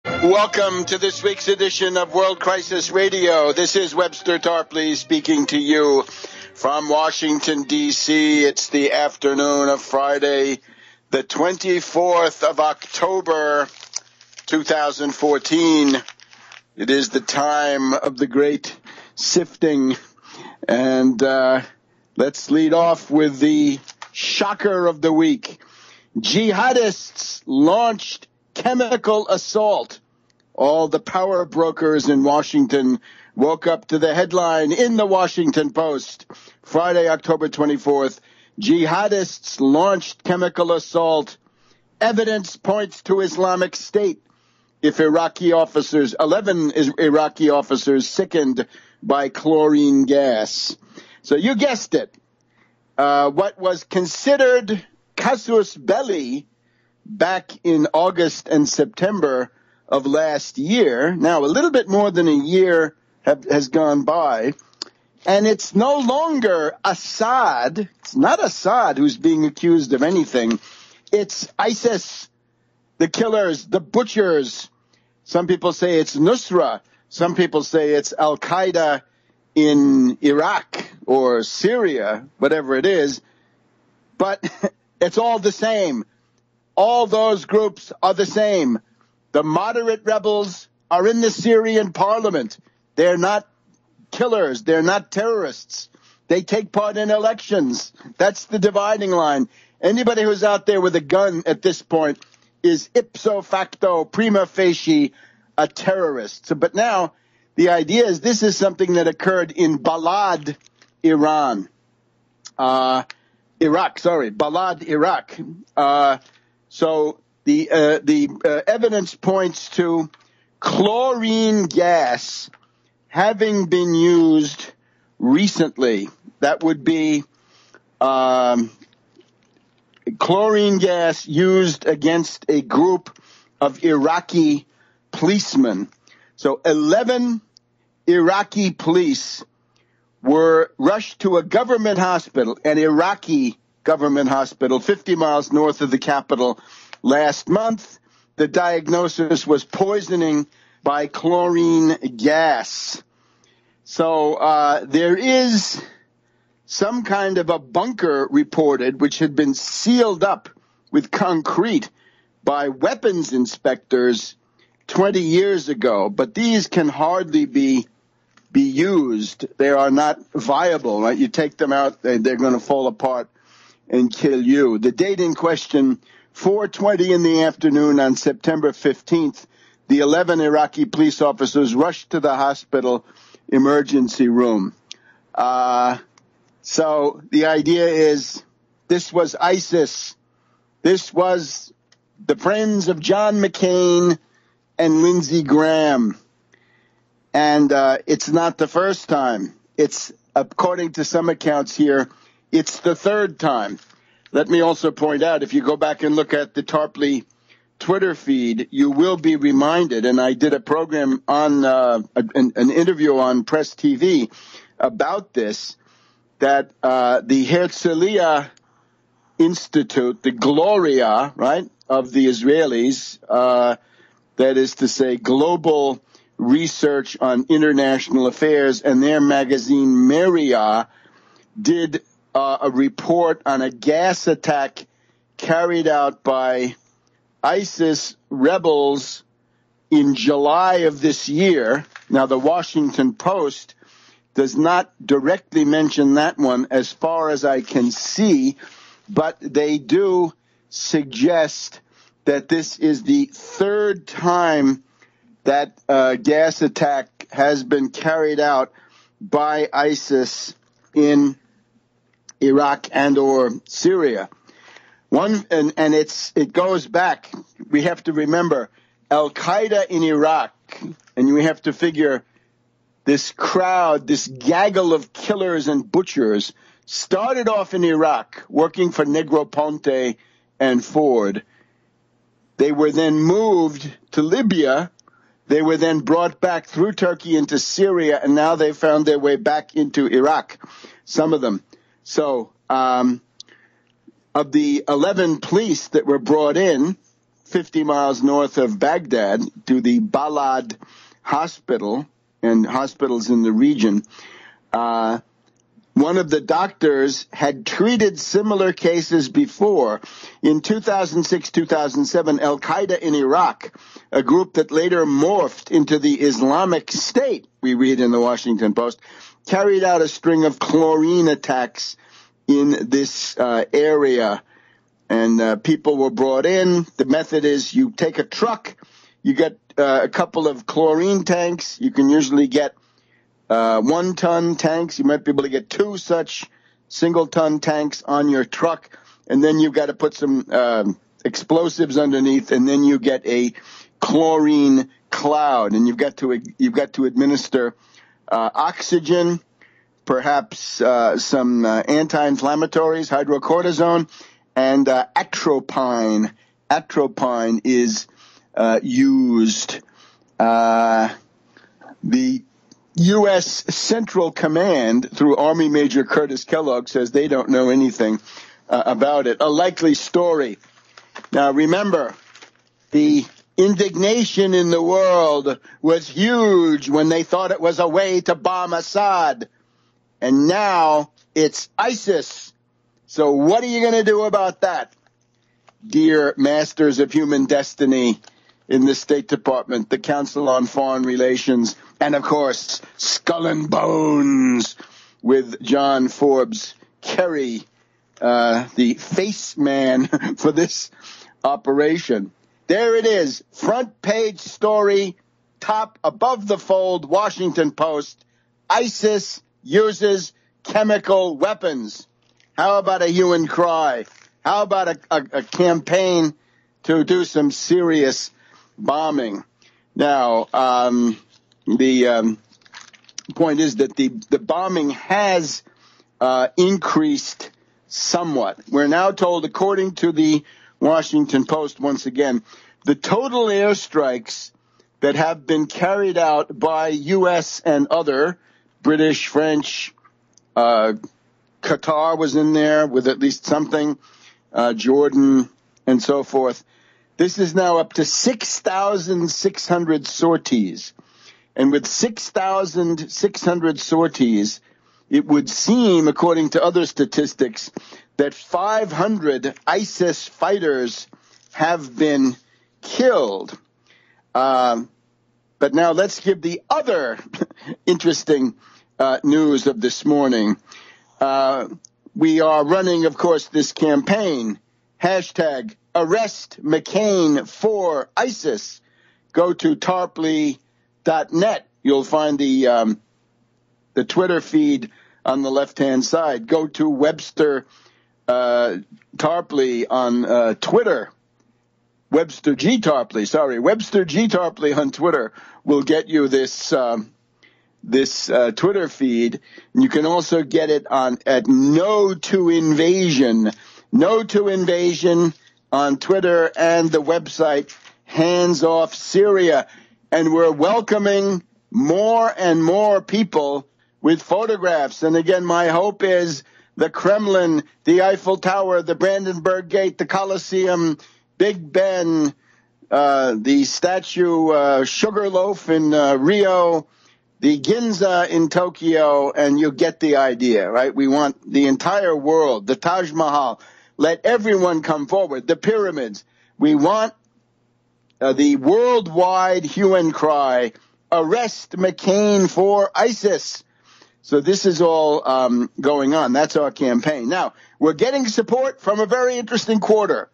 Welcome to this week's edition of World Crisis Radio. This is Webster Tarpley speaking to you from Washington, D.C. It's the afternoon of Friday, the 24th of October, 2014. It is the time of the great sifting. And let's lead off with the shocker of the week. Jihadists launched chemical assault. All the power brokers in Washington woke up to the headline in the Washington Post. Friday, October 24th, jihadists launched chemical assault. Evidence points to Islamic State. 11 Iraqi officers sickened by chlorine gas. So you guessed it. What was considered casus belli back in August and September of last year. Now, a little bit more than a year has gone by, and it's no longer Assad. It's not Assad who's being accused of anything. It's ISIS, the killers, the butchers. Some people say it's Nusra. Some people say it's Al-Qaeda in Iraq or Syria, whatever it is. But it's all the same. All those groups are the same. The moderate rebels are in the Syrian parliament. They're not killers. They're not terrorists. They take part in elections. That's the dividing line. Anybody who's out there with a gun at this point is ipso facto, prima facie, a terrorist. But now the idea is this is something that occurred in Balad, Balad, Iraq. So the evidence points to chlorine gas having been used recently. That would be chlorine gas used against a group of Iraqi policemen. So 11 Iraqi police were rushed to a government hospital, an Iraqi government hospital, 50 miles north of the capital last month. The diagnosis was poisoning by chlorine gas. So there is some kind of a bunker reported which had been sealed up with concrete by weapons inspectors 20 years ago, but these can hardly be used. They are not viable, right? You take them out, they're going to fall apart and kill you. The date in question, 4:20 in the afternoon on September 15th, the 11 Iraqi police officers rushed to the hospital emergency room. So the idea is this was ISIS. This was the friends of John McCain and Lindsey Graham. And it's not the first time. It's, according to some accounts here, it's the third time. Let me also point out, if you go back and look at the Tarpley Twitter feed, you will be reminded, and I did a program on an interview on Press TV about this, that the Herzliya Institute, the Gloria, right, of the Israelis, that is to say Global Research on International Affairs, and their magazine Meria did a report on a gas attack carried out by ISIS rebels in July of this year. Now, the Washington Post does not directly mention that one as far as I can see, but they do suggest that this is the third time that gas attack has been carried out by ISIS in Iraq and or Syria. It goes back. We have to remember Al-Qaeda in Iraq, and we have to figure this crowd, this gaggle of killers and butchers started off in Iraq working for Negroponte and Ford. They were then moved to Libya. They were then brought back through Turkey into Syria, and now they found their way back into Iraq, some of them. So of the 11 police that were brought in, 50 miles north of Baghdad to the Balad Hospital and hospitals in the region. One of the doctors had treated similar cases before. In 2006-2007, Al-Qaeda in Iraq, a group that later morphed into the Islamic State, we read in the Washington Post, carried out a string of chlorine attacks in this area. And people were brought in. The method is you take a truck, you get a couple of chlorine tanks. You can usually get 1-ton tanks. You might be able to get 2 such single-ton tanks on your truck, and then you've got to put some explosives underneath, and then you get a chlorine cloud, and you've got to administer oxygen, perhaps some anti-inflammatories, hydrocortisone, and atropine. Atropine is used. The U.S. Central Command, through Army Major Curtis Kellogg, says they don't know anything about it. A likely story. Now, remember, the indignation in the world was huge when they thought it was a way to bomb Assad. And now it's ISIS. So what are you going to do about that? Dear masters of human destiny in the State Department, the Council on Foreign Relations, and, of course, Skull and Bones with John Forbes Kerry, the face man for this operation. There it is, front page story, top above the fold, Washington Post. ISIS uses chemical weapons. How about a hue and cry? How about a campaign to do some serious bombing? Now, the point is that the bombing has increased somewhat. We're now told, according to the Washington Post, once again, the total airstrikes that have been carried out by U.S. and other, British, French, Qatar was in there with at least something, Jordan, and so forth. This is now up to 6,600 sorties. And with 6,600 sorties, it would seem, according to other statistics, that 500 ISIS fighters have been killed. But now let's give the other interesting news of this morning. We are running, of course, this campaign, hashtag Arrest McCain for ISIS. Go to tarpley.net. You'll find the Twitter feed on the left-hand side. Go to Webster Tarpley on Twitter. Webster G. Tarpley on Twitter will get you this Twitter feed. And you can also get it at No to Invasion. No to Invasion on Twitter and the website Hands Off Syria. And we're welcoming more and more people with photographs. And again, my hope is the Kremlin, the Eiffel Tower, the Brandenburg Gate, the Colosseum, Big Ben, the statue Sugarloaf in Rio, the Ginza in Tokyo, and you get the idea, right? We want the entire world, the Taj Mahal. Let everyone come forward. The pyramids. We want the worldwide hue and cry, arrest McCain for ISIS. So this is all going on. That's our campaign. Now, we're getting support from a very interesting quarter.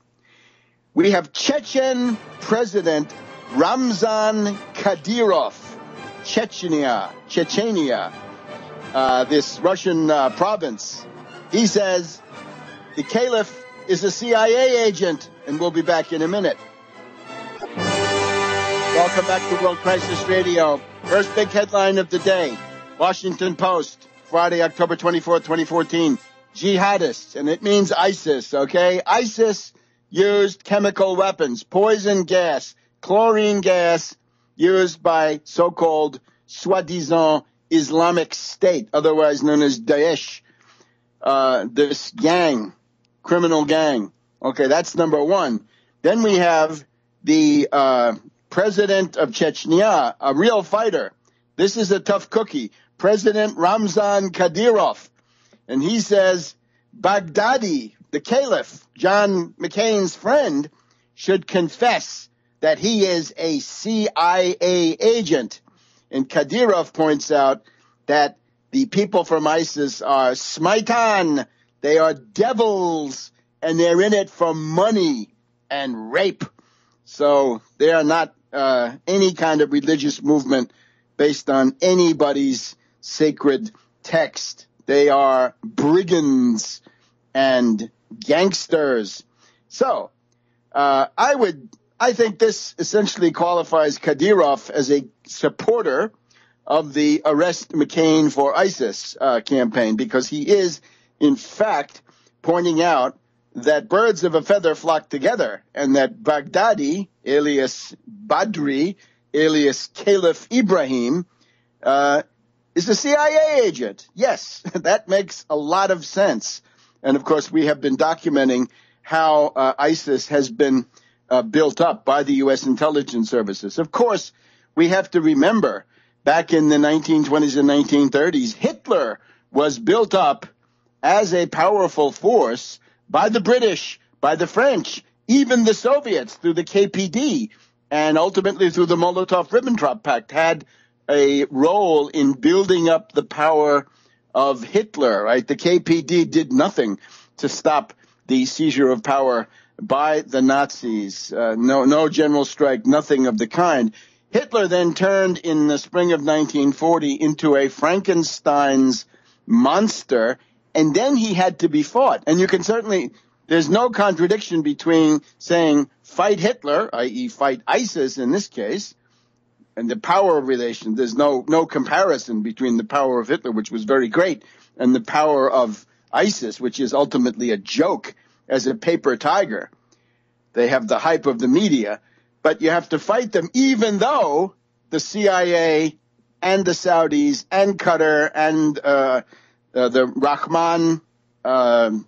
We have Chechen President Ramzan Kadyrov, Chechnya, this Russian province. He says the Caliph is a CIA agent, and we'll be back in a minute. Welcome back to World Crisis Radio. First big headline of the day, Washington Post, Friday, October 24th, 2014. Jihadists, and it means ISIS, okay? ISIS used chemical weapons, poison gas, chlorine gas, used by so-called soi-disant Islamic State, otherwise known as Daesh, this gang, criminal gang. Okay, that's number one. Then we have the president of Chechnya, a real fighter. This is a tough cookie. President Ramzan Kadyrov. And he says Baghdadi, the caliph, John McCain's friend, should confess that he is a CIA agent. And Kadyrov points out that the people from ISIS are smaitan, they are devils, and they're in it for money and rape. So they are not any kind of religious movement based on anybody's sacred text. They are brigands and gangsters. So I think this essentially qualifies Kadyrov as a supporter of the Arrest McCain for ISIS campaign, because he is, in fact, pointing out that birds of a feather flock together, and that Baghdadi, alias Badri, alias Caliph Ibrahim, is a CIA agent. Yes, that makes a lot of sense. And, of course, we have been documenting how ISIS has been built up by the U.S. intelligence services. Of course, we have to remember back in the 1920s and 1930s, Hitler was built up as a powerful force by the British, by the French, even the Soviets through the KPD, and ultimately through the Molotov-Ribbentrop Pact, had a role in building up the power of Hitler, right? The KPD did nothing to stop the seizure of power by the Nazis. No general strike, nothing of the kind. Hitler then turned in the spring of 1940 into a Frankenstein's monster, and then he had to be fought. And you can certainly, there's no contradiction between saying fight Hitler, i.e. fight ISIS in this case, and the power relation. There's no comparison between the power of Hitler, which was very great, and the power of ISIS, which is ultimately a joke as a paper tiger. They have the hype of the media, but you have to fight them, even though the CIA and the Saudis and Qatar and the Rahman al-Faisal,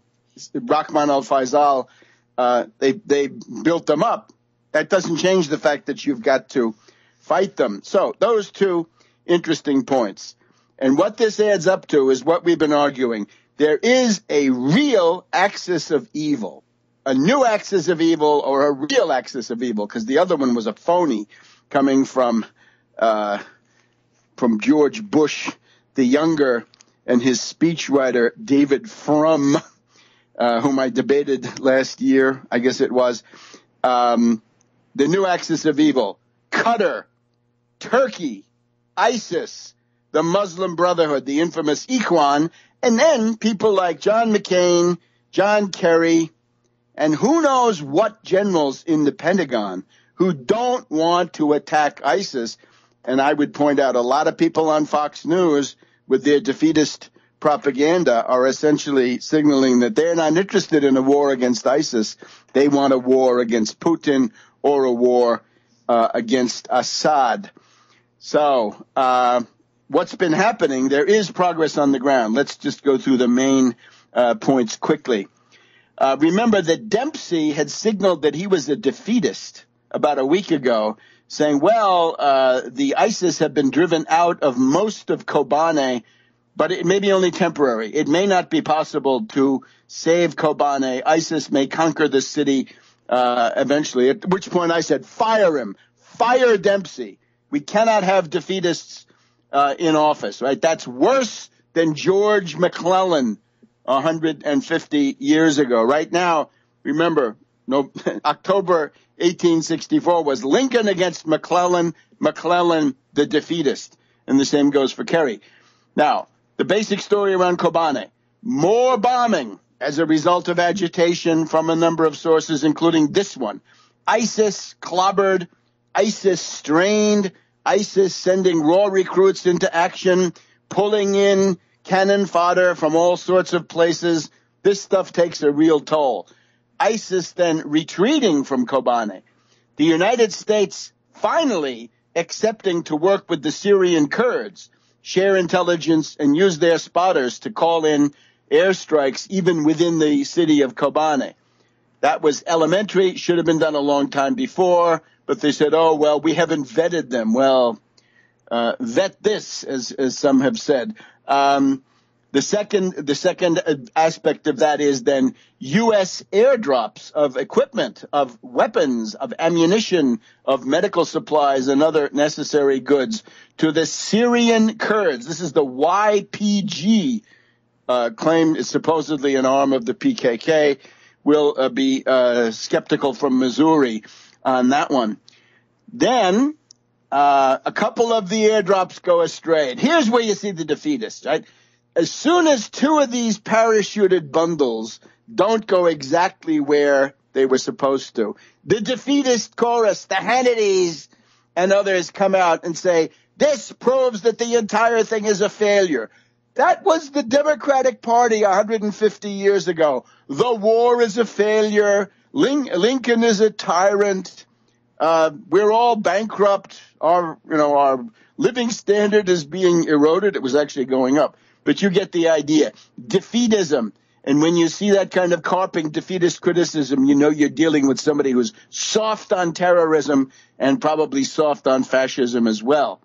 they built them up. That doesn't change the fact that you've got to fight them. So those two interesting points. And what this adds up to is what we've been arguing. There is a real axis of evil, a new axis of evil, or a real axis of evil, because the other one was a phony coming from George Bush the Younger and his speechwriter David Frum, whom I debated last year, I guess it was. The new axis of evil: Qatar, Turkey, ISIS, the Muslim Brotherhood, the infamous Ikhwan, and then people like John McCain, John Kerry, and who knows what generals in the Pentagon who don't want to attack ISIS. And I would point out a lot of people on Fox News with their defeatist propaganda are essentially signaling that they're not interested in a war against ISIS. They want a war against Putin or a war against Assad. So what's been happening, there is progress on the ground. Let's just go through the main points quickly. Remember that Dempsey had signaled that he was a defeatist about a week ago, saying, well, the ISIS have been driven out of most of Kobane, but it may be only temporary. It may not be possible to save Kobane. ISIS may conquer the city eventually, at which point I said, fire him. Fire Dempsey. We cannot have defeatists in office, right? That's worse than George McClellan 150 years ago. Right now, remember, October 1864 was Lincoln against McClellan, McClellan the defeatist. And the same goes for Kerry. Now, the basic story around Kobane: more bombing as a result of agitation from a number of sources, including this one. ISIS clobbered, ISIS strained, ISIS sending raw recruits into action, pulling in cannon fodder from all sorts of places. This stuff takes a real toll. ISIS then retreating from Kobane. The United States finally accepting to work with the Syrian Kurds, share intelligence, and use their spotters to call in airstrikes even within the city of Kobane. That was elementary, should have been done a long time before, but they said, oh, well, we haven't vetted them. Well, vet this, as some have said. The second aspect of that is then U.S. airdrops of equipment, of weapons, of ammunition, of medical supplies and other necessary goods to the Syrian Kurds. This is the YPG claim is supposedly an arm of the PKK. We'll be skeptical from Missouri on that one. Then a couple of the airdrops go astray. And here's where you see the defeatists, right? As soon as two of these parachuted bundles don't go exactly where they were supposed to, the defeatist chorus, the Hannitys and others come out and say, this proves that the entire thing is a failure. That was the Democratic Party 150 years ago. The war is a failure. Lincoln is a tyrant. We're all bankrupt. Our living standard is being eroded. It was actually going up. But you get the idea. Defeatism. And when you see that kind of carping defeatist criticism, you know you're dealing with somebody who's soft on terrorism and probably soft on fascism as well.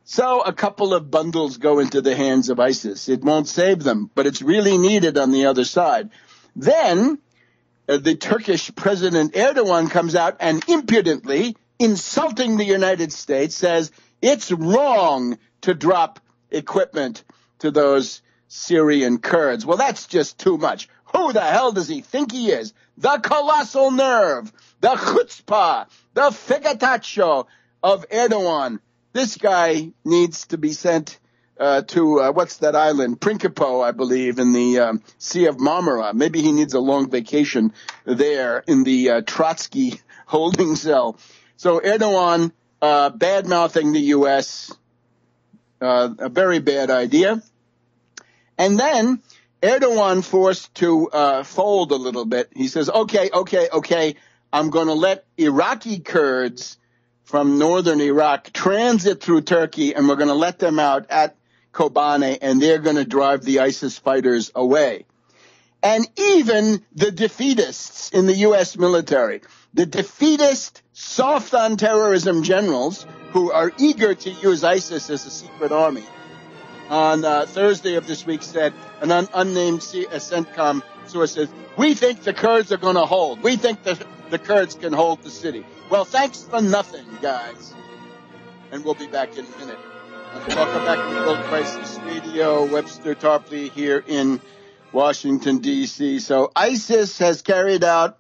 So a couple of bundles go into the hands of ISIS. It won't save them, but it's really needed on the other side. Then the Turkish President Erdogan comes out and impudently, insulting the United States, says it's wrong to drop equipment to those Syrian Kurds. Well, that's just too much. Who the hell does he think he is? The colossal nerve, the chutzpah, the figatacho of Erdogan. This guy needs to be sent to, what's that island? Principe, I believe, in the Sea of Marmara. Maybe he needs a long vacation there in the Trotsky holding cell. So Erdogan bad-mouthing the U.S., a very bad idea. And then Erdogan forced to fold a little bit. He says, okay, I'm going to let Iraqi Kurds from northern Iraq transit through Turkey, and we're going to let them out at Kobane, and they're going to drive the ISIS fighters away. And even the defeatists in the U.S. military, the defeatist, soft on terrorism generals who are eager to use ISIS as a secret army, on Thursday of this week said, an unnamed CENTCOM source says, we think the Kurds are going to hold. We think the Kurds can hold the city. Well, thanks for nothing, guys. And we'll be back in a minute. Welcome back to World Crisis Radio. Webster Tarpley here in Washington, D.C. So ISIS has carried out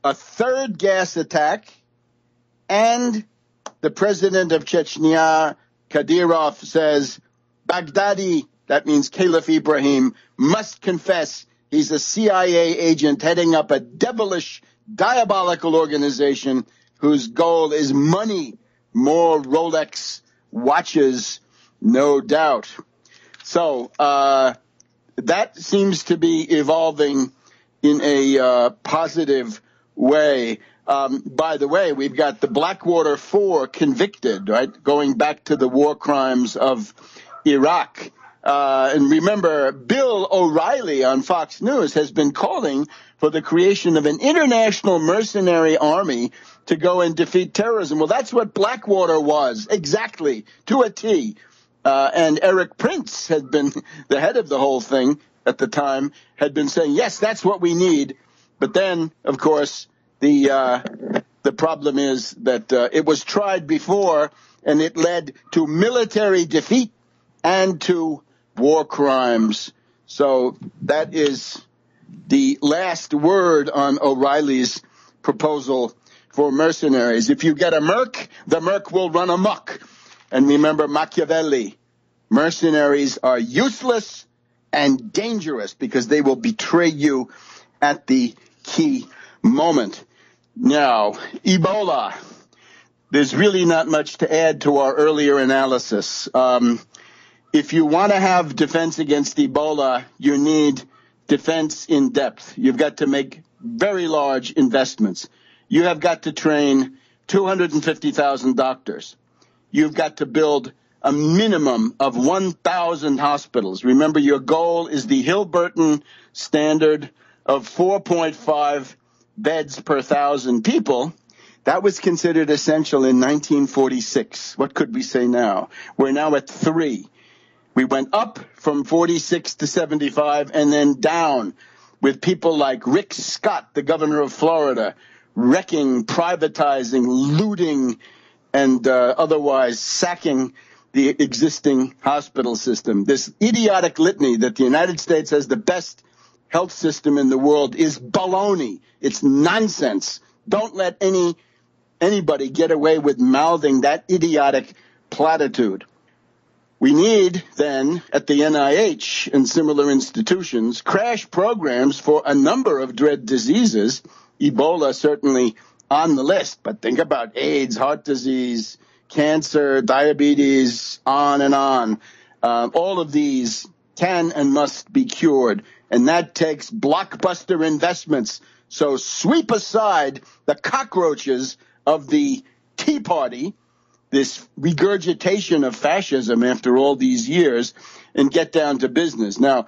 a third gas attack, and the president of Chechnya, Kadyrov, says Baghdadi, that means Caliph Ibrahim, must confess he's a CIA agent heading up a devilish, diabolical organization whose goal is money, more Rolex watches, no doubt. So that seems to be evolving in a positive way. By the way, we've got the Blackwater Four convicted, right, going back to the war crimes of Iraq. And remember, Bill O'Reilly on Fox News has been calling for the creation of an international mercenary army to go and defeat terrorism. Well, that's what Blackwater was, exactly, to a T. And Eric Prince had been the head of the whole thing at the time, had been saying, yes, that's what we need. But then, of course, the problem is that it was tried before, and it led to military defeat and to war crimes. So that is the last word on O'Reilly's proposal for mercenaries. If you get a merc, the merc will run amok. And remember Machiavelli, mercenaries are useless and dangerous because they will betray you at the key moment. Now, Ebola. There's really not much to add to our earlier analysis. If you want to have defense against Ebola, you need defense in depth. You've got to make very large investments. You have got to train 250,000 doctors. You've got to build a minimum of 1,000 hospitals. Remember, your goal is the Hilberton standard of $4.5 beds per 1,000 people. That was considered essential in 1946. What could we say now? We're now at 3. We went up from 46 to 75 and then down with people like Rick Scott, the governor of Florida, wrecking, privatizing, looting, and otherwise sacking the existing hospital system. This idiotic litany that the United States has the best health system in the world is baloney. It's nonsense. Don't let anybody get away with mouthing that idiotic platitude. We need, then, at the NIH and similar institutions, crash programs for a number of dread diseases. Ebola certainly on the list, but think about AIDS, heart disease, cancer, diabetes, on and on. All of these can and must be cured, and that takes blockbuster investments. So sweep aside the cockroaches of the Tea Party, this regurgitation of fascism after all these years, and get down to business. Now,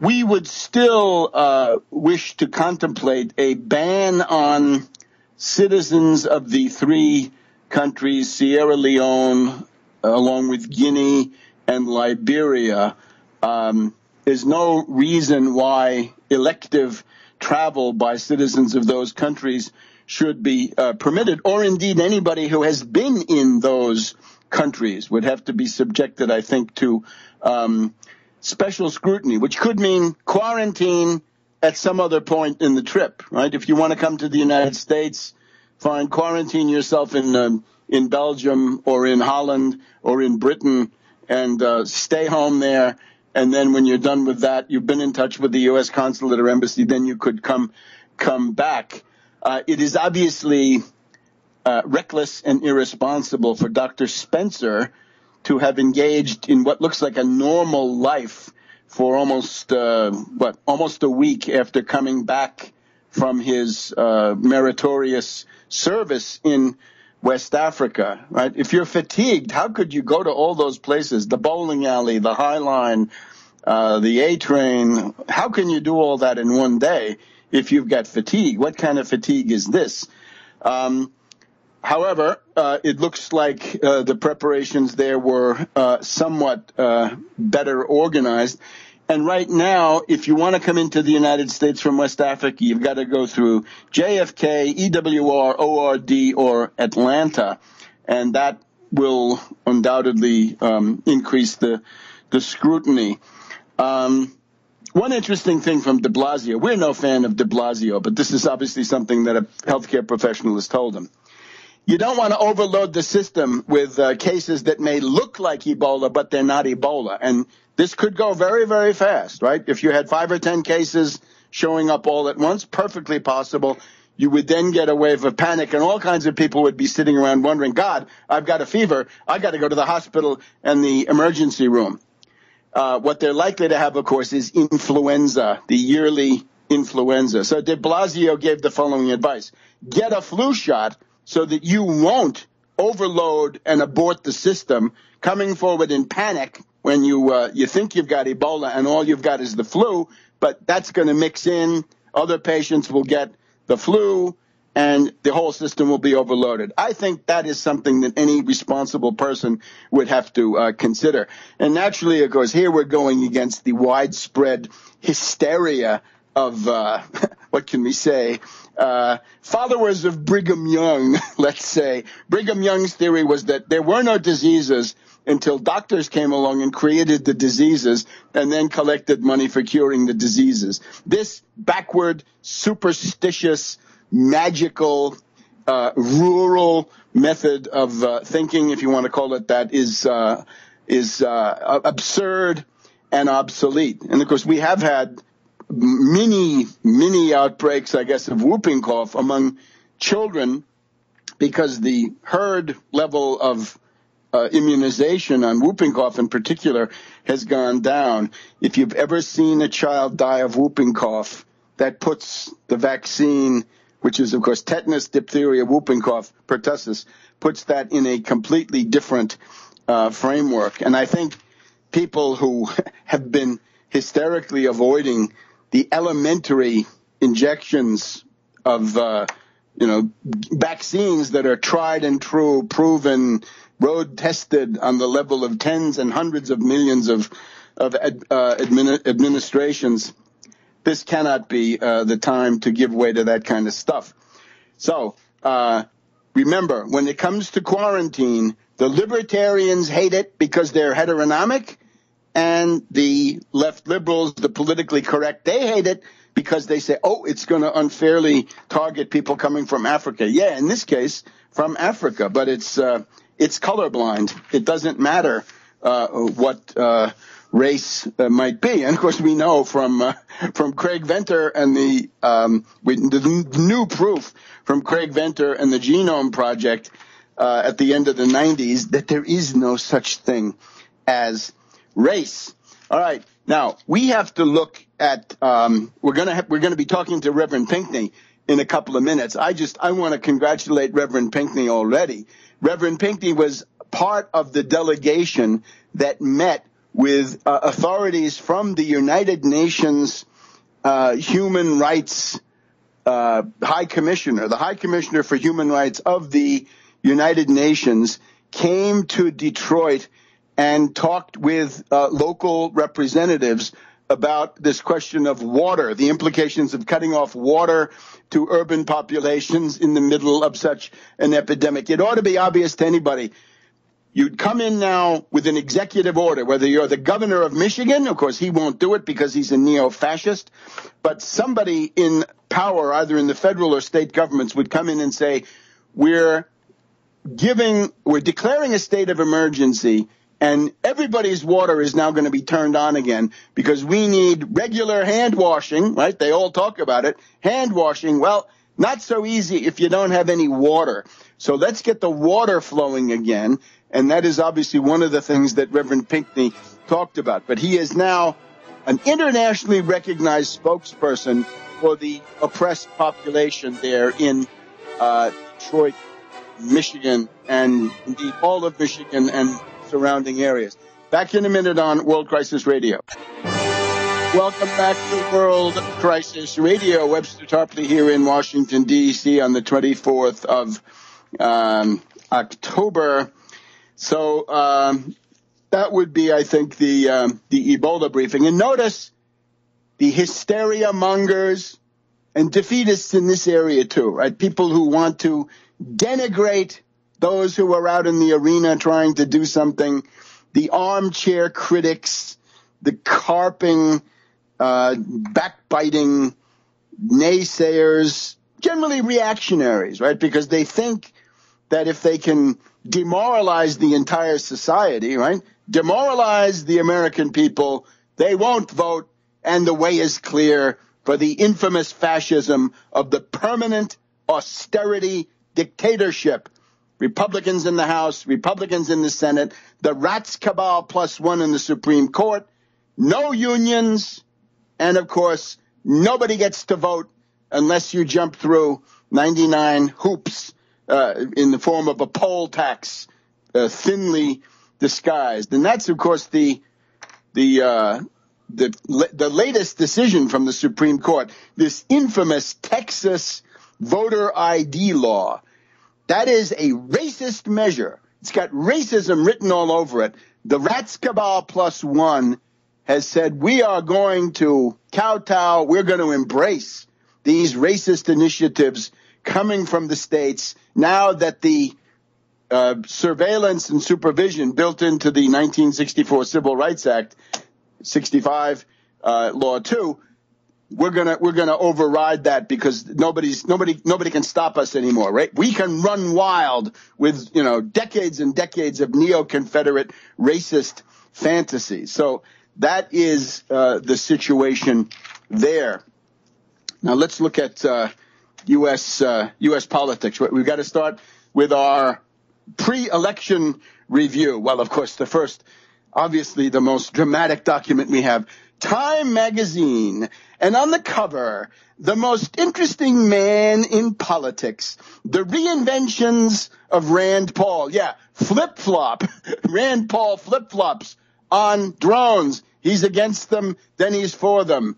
we would still wish to contemplate a ban on citizens of the 3 countries, Sierra Leone, along with Guinea and Liberia. There's no reason why elective travel by citizens of those countries should be permitted, or indeed anybody who has been in those countries would have to be subjected, I think, to special scrutiny, which could mean quarantine at some other point in the trip, right? If you want to come to the United States, fine, quarantine yourself in Belgium or in Holland or in Britain and stay home there. And then when you're done with that, you've been in touch with the U.S. consulate or embassy, then you could come back. It is obviously reckless and irresponsible for Dr. Spencer to have engaged in what looks like a normal life for almost a week after coming back from his meritorious service in West Africa, right? If you're fatigued, how could you go to all those places, the bowling alley, the High Line, the A train? How can you do all that in one day if you've got fatigue? What kind of fatigue is this? However, it looks like the preparations there were somewhat better organized. And right now, if you want to come into the United States from West Africa, you've got to go through JFK, EWR, ORD, or Atlanta. And that will undoubtedly increase the scrutiny. One interesting thing from de Blasio, we're no fan of de Blasio, but this is obviously something that a healthcare professional has told him. You don't want to overload the system with cases that may look like Ebola, but they're not Ebola. And this could go very, very fast, right? If you had 5 or 10 cases showing up all at once, perfectly possible. You would then get a wave of panic, and all kinds of people would be sitting around wondering, God, I've got a fever. I've got to go to the hospital and the emergency room. What they're likely to have, of course, is influenza, the yearly influenza. So de Blasio gave the following advice. Get a flu shot so that you won't overload and abort the system, coming forward in panic when you think you've got Ebola and all you've got is the flu, but that's going to mix in. Other patients will get the flu, and the whole system will be overloaded. I think that is something that any responsible person would have to consider. And naturally, of course, here we're going against the widespread hysteria of, what can we say, followers of Brigham Young, let's say. Brigham Young's theory was that there were no diseases until doctors came along and created the diseases and then collected money for curing the diseases. This backward, superstitious, magical, rural method of thinking, if you want to call it that, is absurd and obsolete. And, of course, we have had many outbreaks, I guess, of whooping cough among children because the herd level of immunization on whooping cough in particular has gone down. If you've ever seen a child die of whooping cough, that puts the vaccine, which is, of course, tetanus, diphtheria, whooping cough, pertussis, puts that in a completely different framework. And I think people who have been hysterically avoiding the elementary injections of, vaccines that are tried and true, proven, road tested on the level of tens and hundreds of millions of administrations. This cannot be the time to give way to that kind of stuff. So remember, when it comes to quarantine, the libertarians hate it because they're heteronomic, and the left liberals, the politically correct, they hate it because they say, oh, it's going to unfairly target people coming from Africa. Yeah, in this case, from Africa, but it's colorblind. It doesn't matter what race might be. And of course, we know from Craig Venter and the new proof from Craig Venter and the Genome Project at the end of the 90s that there is no such thing as race. All right. Now, we have to look at we're going to be talking to Reverend Pinckney in a couple of minutes. I want to congratulate Reverend Pinckney already. Reverend Pinckney was part of the delegation that met with authorities from the United Nations Human Rights High Commissioner. The High Commissioner for Human Rights of the United Nations came to Detroit and talked with local representatives about this question of water, the implications of cutting off water to urban populations in the middle of such an epidemic. It ought to be obvious to anybody. You'd come in now with an executive order, whether you're the governor of Michigan, of course he won't do it because he's a neo-fascist, but somebody in power, either in the federal or state governments, would come in and say, we're declaring a state of emergency, and everybody's water is now going to be turned on again because we need regular hand washing, right? They all talk about it. Hand washing, well, not so easy if you don't have any water. So let's get the water flowing again. And that is obviously one of the things that Reverend Pinckney talked about. But he is now an internationally recognized spokesperson for the oppressed population there in Detroit, Michigan, and indeed all of Michigan and surrounding areas. Back in a minute on World Crisis Radio. Welcome back to World Crisis Radio. Webster Tarpley here in Washington, D.C. on the 24th of October. So that would be, I think, the Ebola briefing. And notice the hysteria mongers and defeatists in this area too, right? People who want to denigrate those who are out in the arena trying to do something, the armchair critics, the carping, backbiting naysayers, generally reactionaries, right? Because they think that if they can demoralize the entire society, right? Demoralize the American people, they won't vote, and the way is clear for the infamous fascism of the permanent austerity dictatorship. Republicans in the House, Republicans in the Senate, the rats cabal +1 in the Supreme Court, no unions, and of course, nobody gets to vote unless you jump through 99 hoops in the form of a poll tax, thinly disguised. And that's, of course, the latest decision from the Supreme Court, this infamous Texas voter ID law. That is a racist measure. It's got racism written all over it. The rats cabal +1 has said we are going to kowtow, we're going to embrace these racist initiatives coming from the states now that the surveillance and supervision built into the 1964 Civil Rights Act, 65 Law 2, we're gonna override that because nobody can stop us anymore, right? We can run wild with decades and decades of neo-Confederate racist fantasies. So that is the situation there. Now let's look at U.S. politics. We've got to start with our pre-election review. Well, of course, obviously the most dramatic document we have, Time magazine, and on the cover, the most interesting man in politics, the reinventions of Rand Paul. Yeah, flip-flop. Rand Paul flip-flops on drones. He's against them, then he's for them.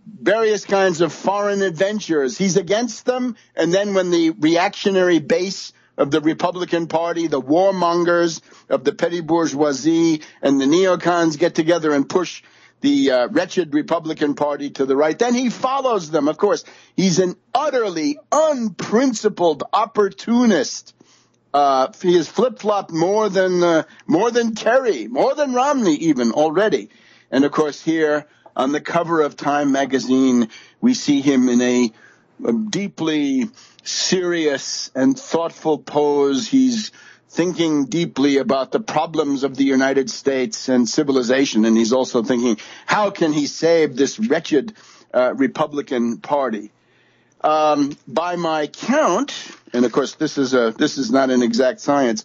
various kinds of foreign adventures. He's against them. And then when the reactionary base of the Republican Party, the warmongers of the petty bourgeoisie and the neocons get together and push the wretched Republican Party to the right, then he follows them. Of course, he's an utterly unprincipled opportunist. He has flip-flopped more than Kerry, more than Romney even already. And of course, here on the cover of Time magazine, we see him in a deeply serious and thoughtful pose. He's thinking deeply about the problems of the United States and civilization, and he's also thinking, how can he save this wretched Republican Party? By my count, and of course this is not an exact science,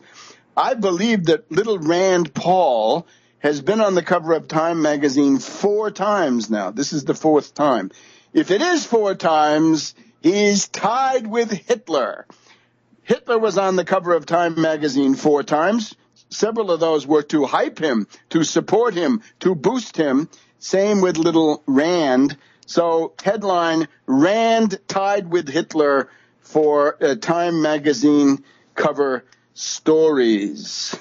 I believe that little Rand Paul has been on the cover of Time magazine 4 times now. This is the 4th time. If it is 4 times, he's tied with Hitler. Hitler was on the cover of Time magazine 4 times. Several of those were to hype him, to support him, to boost him. Same with little Rand. So headline, Rand tied with Hitler for Time magazine cover stories.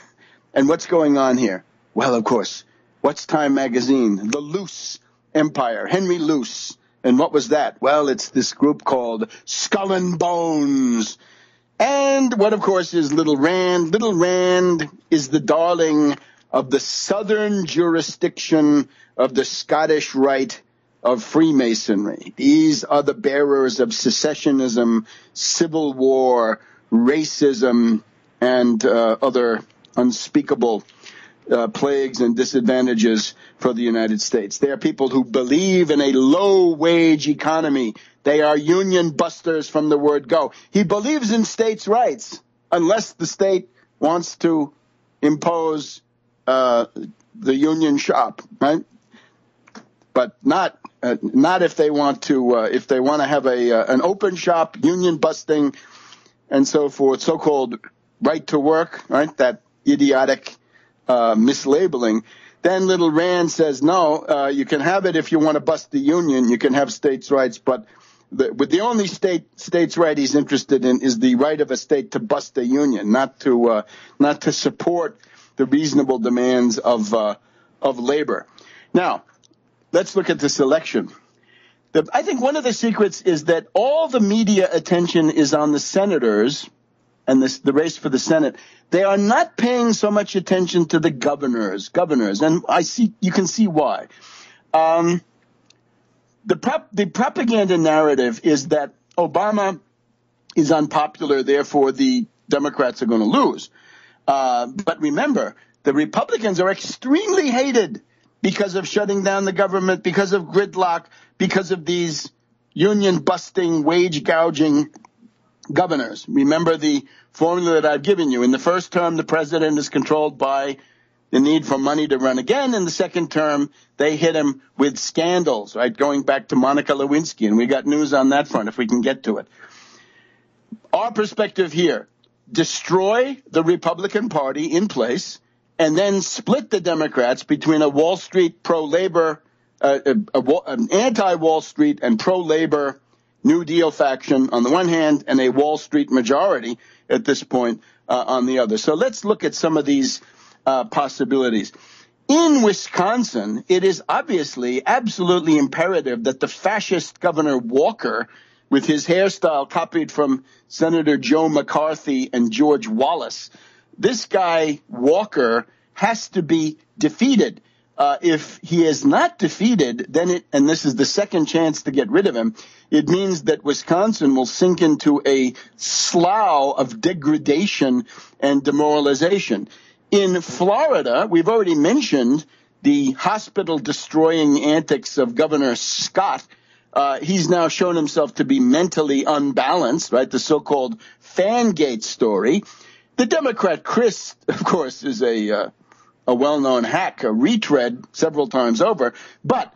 And what's going on here? Well, of course, what's Time magazine? The Luce Empire, Henry Luce. And what was that? Well, it's this group called Skull and Bones. And what, of course, is Little Rand? Little Rand is the darling of the southern jurisdiction of the Scottish Rite of Freemasonry. These are the bearers of secessionism, civil war, racism, and other unspeakable plagues and disadvantages for the United States. They are people who believe in a low-wage economy. They are union busters from the word go. He believes in states' rights unless the state wants to impose the union shop, right? But not if they want to have an open shop, union busting, and so forth, so-called right to work, right? That idiotic mislabeling. Then little Rand says, no, you can have it if you want to bust the union. You can have states' rights, but the only states' right he's interested in is the right of a state to bust a union, not to support the reasonable demands of labor. Now, let's look at this election. I think one of the secrets is that all the media attention is on the senators and the race for the Senate. They are not paying so much attention to the governors, and you can see why. The propaganda narrative is that Obama is unpopular, therefore the Democrats are going to lose. But remember, the Republicans are extremely hated because of shutting down the government, because of gridlock, because of these union-busting, wage-gouging governors. Remember the formula that I've given you. In the first term, the president is controlled by the need for money to run again. In the second term, they hit him with scandals, right, going back to Monica Lewinsky, and we got news on that front if we can get to it. Our perspective here, destroy the Republican Party in place and then split the Democrats between a Wall Street pro-labor, an anti-Wall Street and pro-labor New Deal faction on the one hand and a Wall Street majority at this point on the other. So let's look at some of these possibilities. In Wisconsin, it is obviously absolutely imperative that the fascist Governor Walker, with his hairstyle copied from Senator Joe McCarthy and George Wallace, this guy Walker has to be defeated. If he is not defeated, then and this is the second chance to get rid of him, it means that Wisconsin will sink into a slough of degradation and demoralization. In Florida, we've already mentioned the hospital-destroying antics of Governor Scott. He's now shown himself to be mentally unbalanced, right? The so-called Fangate story. The Democrat Chris, of course, is a well-known hack, a retread several times over. But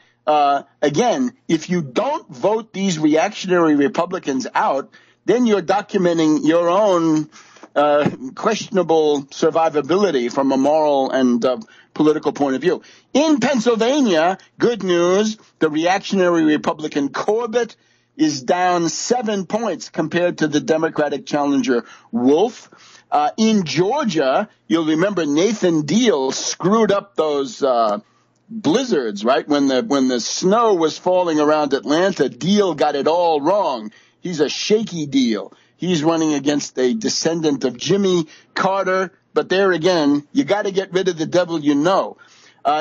again, if you don't vote these reactionary Republicans out, then you're documenting your own questionable survivability from a moral and political point of view. In Pennsylvania, good news, the reactionary Republican Corbett is down 7 points compared to the Democratic challenger Wolf. In Georgia, you'll remember Nathan Deal screwed up those blizzards, right? When the snow was falling around Atlanta, Deal got it all wrong. He's a shaky Deal. He's running against a descendant of Jimmy Carter. But there again, you got to get rid of the devil you know.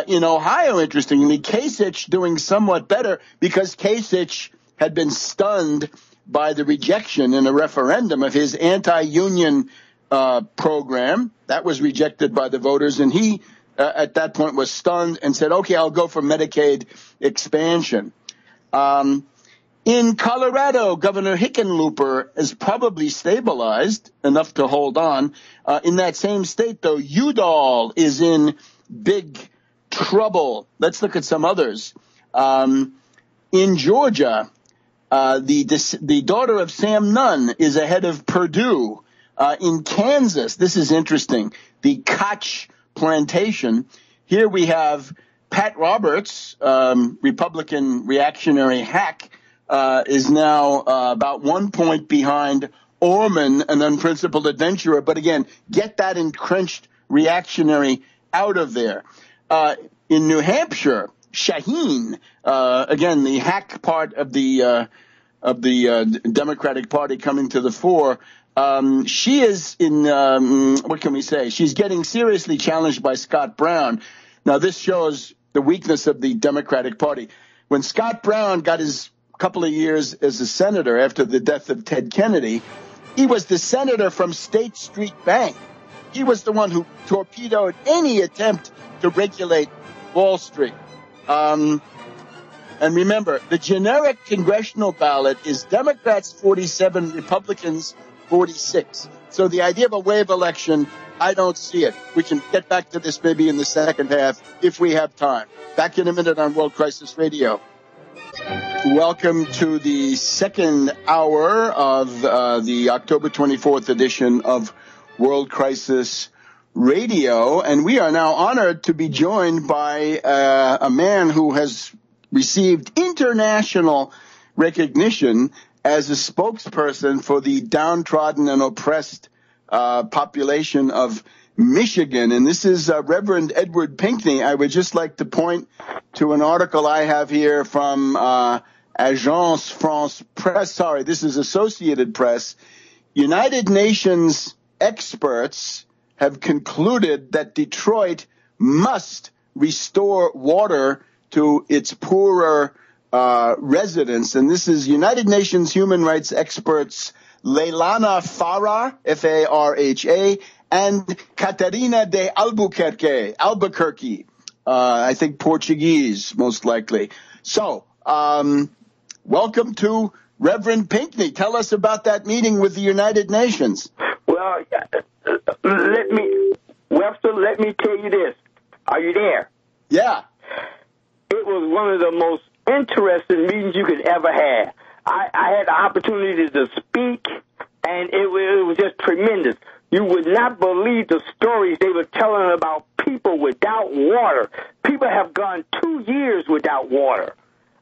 In Ohio, interestingly, Kasich doing somewhat better because Kasich had been stunned by the rejection in a referendum of his anti-union program. That was rejected by the voters, and he at that point was stunned and said, okay, I'll go for Medicaid expansion. In Colorado, Governor Hickenlooper is probably stabilized enough to hold on. In that same state, though, Udall is in big trouble. Let's look at some others. In Georgia, the daughter of Sam Nunn is ahead of Purdue. In Kansas, this is interesting, the Koch plantation. Here we have Pat Roberts, Republican reactionary hack, is now about 1 point behind Orman, an unprincipled adventurer. But again, get that entrenched reactionary out of there. In New Hampshire, Shaheen, again, the hack part of the Democratic Party coming to the fore. She is in, what can we say? She's getting seriously challenged by Scott Brown. Now, this shows the weakness of the Democratic Party. When Scott Brown got his couple of years as a senator after the death of Ted Kennedy, he was the senator from State Street Bank. He was the one who torpedoed any attempt to regulate Wall Street. And remember, the generic congressional ballot is Democrats 47, Republicans 46. So the idea of a wave election, I don't see it. We can get back to this maybe in the second half if we have time. Back in a minute on World Crisis Radio. Welcome to the second hour of the October 24th edition of World Crisis Radio. And we are now honored to be joined by a man who has received international recognition as a spokesperson for the downtrodden and oppressed population of Michigan. And this is Reverend Edward Pinkney. I would just like to point to an article I have here from Agence France Presse. Sorry, this is Associated Press. United Nations experts have concluded that Detroit must restore water to its poorer residents. And this is United Nations human rights experts Leilana Farah, F-A-R-H-A, and Catarina de Albuquerque, I think Portuguese, most likely. So, welcome to Reverend Pinkney. Tell us about that meeting with the United Nations. Well, Webster, let me tell you this. Are you there? Yeah. It was one of the most interesting meetings you could ever have. I had the opportunity to speak, and it was just tremendous. You would not believe the stories they were telling about people without water. People have gone 2 years without water.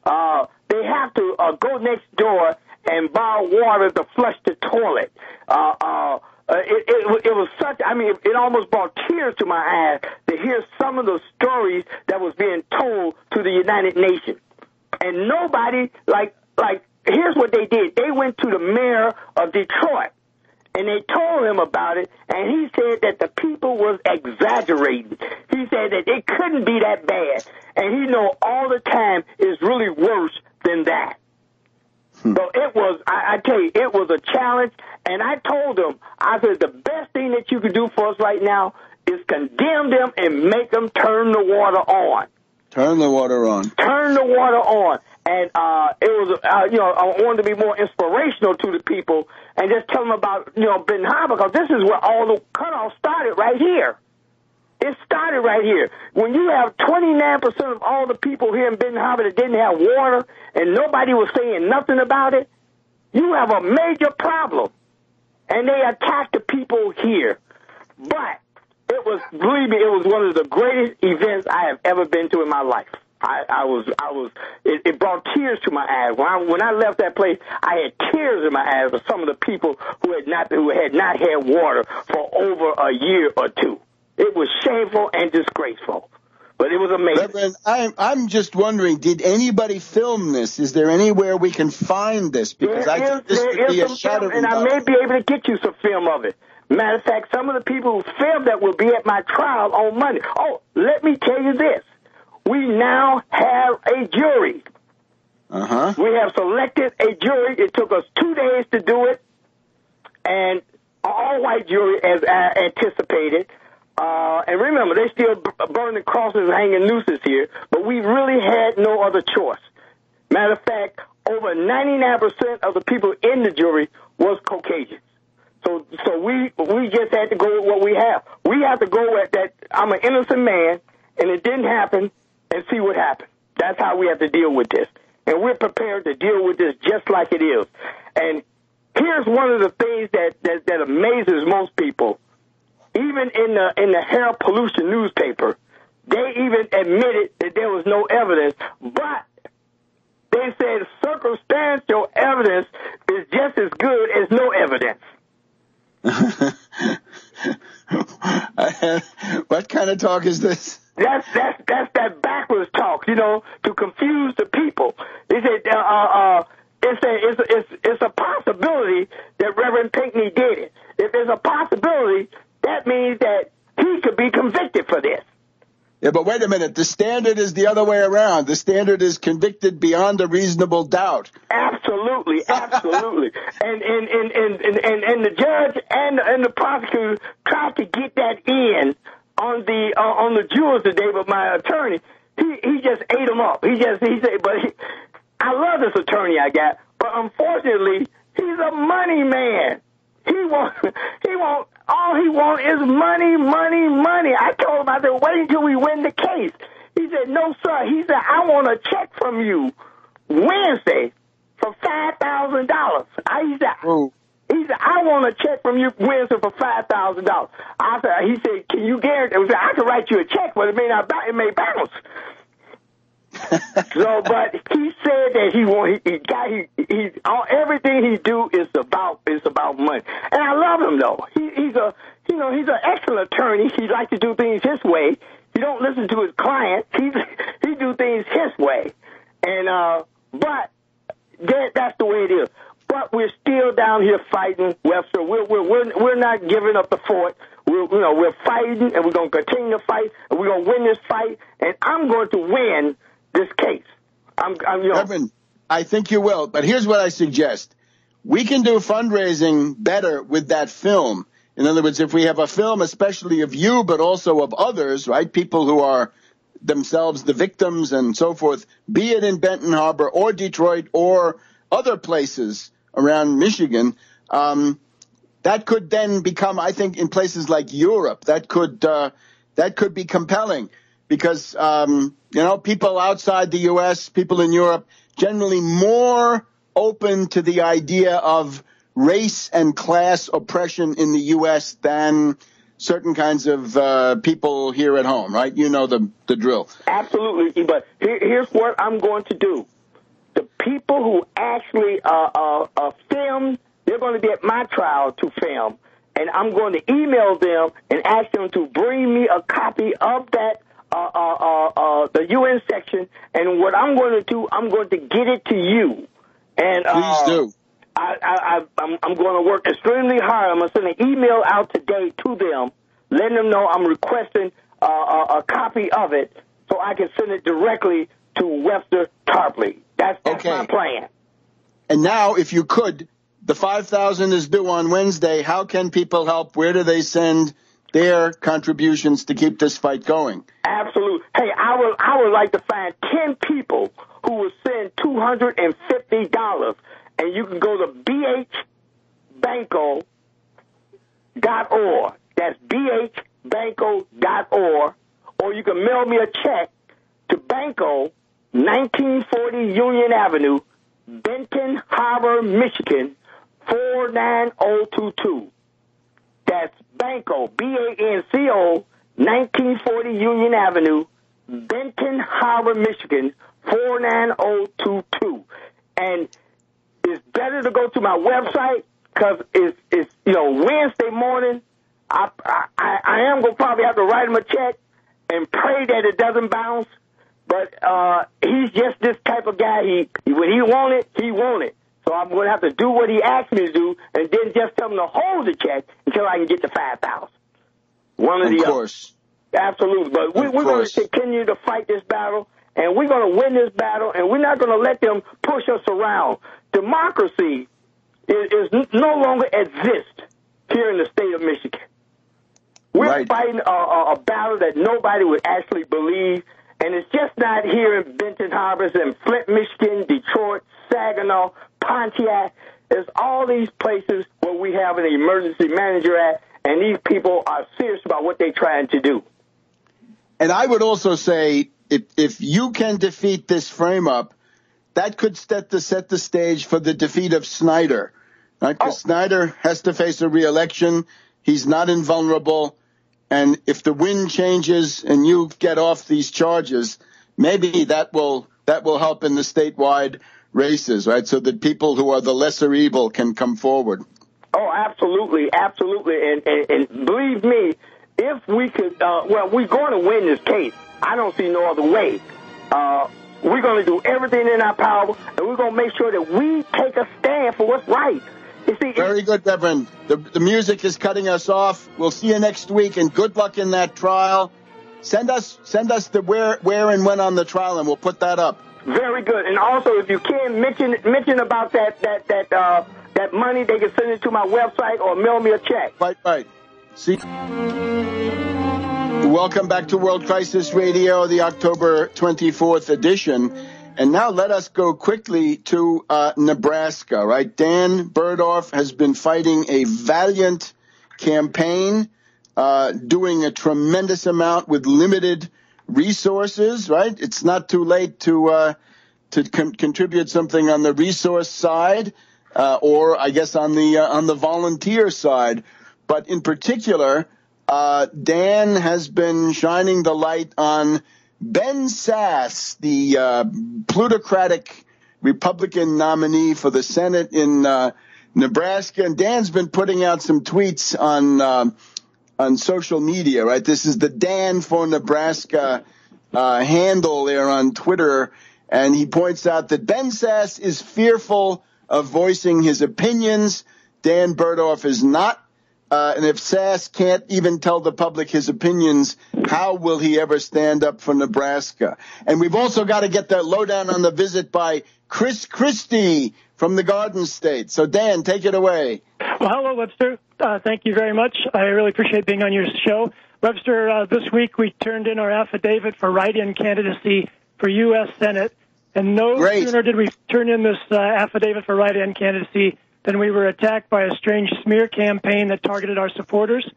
They have to go next door and borrow water to flush the toilet. It was such, I mean, it almost brought tears to my eyes to hear some of the stories that was being told to the United Nations. And nobody, here's what they did. They went to the mayor of Detroit, and they told him about it, and he said that the people was exaggerating. He said that it couldn't be that bad, and he know all the time it's really worse than that. So it was, I tell you, it was a challenge, and I told them, I said, the best thing that you could do for us right now is condemn them and make them turn the water on. Turn the water on. Turn the water on. And it was, I wanted to be more inspirational to the people and just tell them about, Ben Harbor, because this is where all the cutoff started right here. It started right here. When you have 29% of all the people here in Benton Harbor that didn't have water and nobody was saying nothing about it, you have a major problem. and they attacked the people here. But believe me, it was one of the greatest events I have ever been to in my life. It brought tears to my eyes. When I left that place, I had tears in my eyes of some of the people who had not had water for over a year or two. It was shameful and disgraceful, but it was amazing. Reverend, I'm just wondering, did anybody film this? Is there anywhere we can find this? Because I think this would be a shattering and I may be able to get you some film of it. Matter of fact, some of the people who filmed that will be at my trial on Monday. Oh, let me tell you this. We now have a jury. Uh-huh. We have selected a jury. It took us 2 days to do it, and an all-white jury as anticipated. And remember, they still burning crosses and hanging nooses here, but we really had no other choice. Matter of fact, over 99% of the people in the jury was Caucasian. So we just had to go with what we have. We have to go with that I'm an innocent man, and it didn't happen, and see what happened. That's how we have to deal with this. And we're prepared to deal with this just like it is. And here's one of the things that amazes most people. Even in the Herald Pollution newspaper, they even admitted that there was no evidence, but they said circumstantial evidence is just as good as no evidence. What kind of talk is this? That's that backwards talk, to confuse the people. They said it's a possibility that Reverend Pinckney did it. If there's a possibility, that means that he could be convicted for this. Yeah, but wait a minute. The standard is the other way around. The standard is convicted beyond a reasonable doubt. Absolutely. and the judge and the prosecutor tried to get that in on the jurors today, but my attorney, he just ate them up. He said, I love this attorney I got, but unfortunately, he's a money man. All he wants is money, money, money. I told him, I said, wait until we win the case. He said, no, sir. He said, I want a check from you Wednesday for $5,000. He said, I want a check from you Wednesday for $5,000. He said, can you guarantee? I can write you a check, but it may bounce. But he said that everything he do is about money, and I love him though. He's an excellent attorney. He likes to do things his way. He don't listen to his client. He do things his way, and but that's the way it is. But we're still down here fighting, Webster. We're not giving up the fort. We're fighting, and we're going to continue to fight, and we're going to win this fight. And I'm going to win this case. Reverend, I think you will. But here's what I suggest: we can do fundraising better with that film. In other words, if we have a film, especially of you, but also of others, right? People who are themselves the victims and so forth, be it in Benton Harbor or Detroit or other places around Michigan, that could then become, I think, in places like Europe, that could be compelling because, people outside the U.S., people in Europe, generally more open to the idea of race and class oppression in the U.S. than certain kinds of people here at home, right? You know the drill. Absolutely. But here's what I'm going to do. The people who actually film, they're going to be at my trial to film, and I'm going to email them and ask them to bring me a copy of that the UN section. And what I'm going to do, I'm going to get it to you. And please do. I'm going to work extremely hard. I'm going to send an email out today to them, letting them know I'm requesting a copy of it so I can send it directly to Webster Tarpley. That's my plan. And now, if you could, the $5,000 is due on Wednesday. How can people help? Where do they send their contributions to keep this fight going? Absolutely. Hey, I would like to find 10 people who will send $250, and you can go to bhbanco.org. That's bhbanco.org, or you can mail me a check to Banco, 1940 Union Avenue, Benton Harbor, Michigan, 49022. That's Banco, B-A-N-C-O, 1940 Union Avenue, Benton Harbor, Michigan, 49022. And it's better to go to my website because it's Wednesday morning. I am going to probably have to write him a check and pray that it doesn't bounce. But he's just this type of guy. When he want it, he want it. So I'm going to have to do what he asked me to do and then just tell him to hold the check until I can get the $5,000. One of the other. Of course. Absolutely. But we're going to continue to fight this battle, and we're going to win this battle, and we're not going to let them push us around. Democracy is no longer exist here in the state of Michigan. We're fighting a battle that nobody would actually believe, and it's just not here in Benton Harbor. It's in Flint, Michigan, Detroit, Saginaw, Pontiac. There's all these places where we have an emergency manager at, and these people are serious about what they're trying to do. And I would also say, if you can defeat this frame-up, that could set the stage for the defeat of Snyder. Right? Because Snyder has to face a re-election. He's not invulnerable. And if the wind changes and you get off these charges, maybe that will help in the statewide races, right? So that people who are the lesser evil can come forward. Oh, absolutely, absolutely. And believe me, if we could, we're going to win this case. I don't see no other way. We're going to do everything in our power, and we're going to make sure that we take a stand for what's right. You see, very good, Reverend. The music is cutting us off. We'll see you next week, and good luck in that trial. Send us the where and when on the trial, and we'll put that up. Very good. And also, if you can mention about that money, they can send it to my website or mail me a check. Right. See. Welcome back to World Crisis Radio, the October 24th edition. And now let us go quickly to Nebraska, right? Dan Burdorf has been fighting a valiant campaign, doing a tremendous amount with limited resources, right? It's not too late to contribute something on the resource side, or I guess on the volunteer side. But in particular, Dan has been shining the light on Ben Sasse, the plutocratic Republican nominee for the Senate in Nebraska. And Dan's been putting out some tweets on social media, right? This is the Dan for Nebraska handle there on Twitter. And he points out that Ben Sasse is fearful of voicing his opinions. Dan Burdorf is not. And if Sasse can't even tell the public his opinions, how will he ever stand up for Nebraska? And we've also got to get that lowdown on the visit by Chris Christie from the Garden State. So, Dan, take it away. Well, hello, Webster. Thank you very much. I really appreciate being on your show. Webster, this week we turned in our affidavit for write-in candidacy for U.S. Senate. And no sooner did we turn in this affidavit for write-in candidacy than we were attacked by a strange smear campaign that targeted our supporters.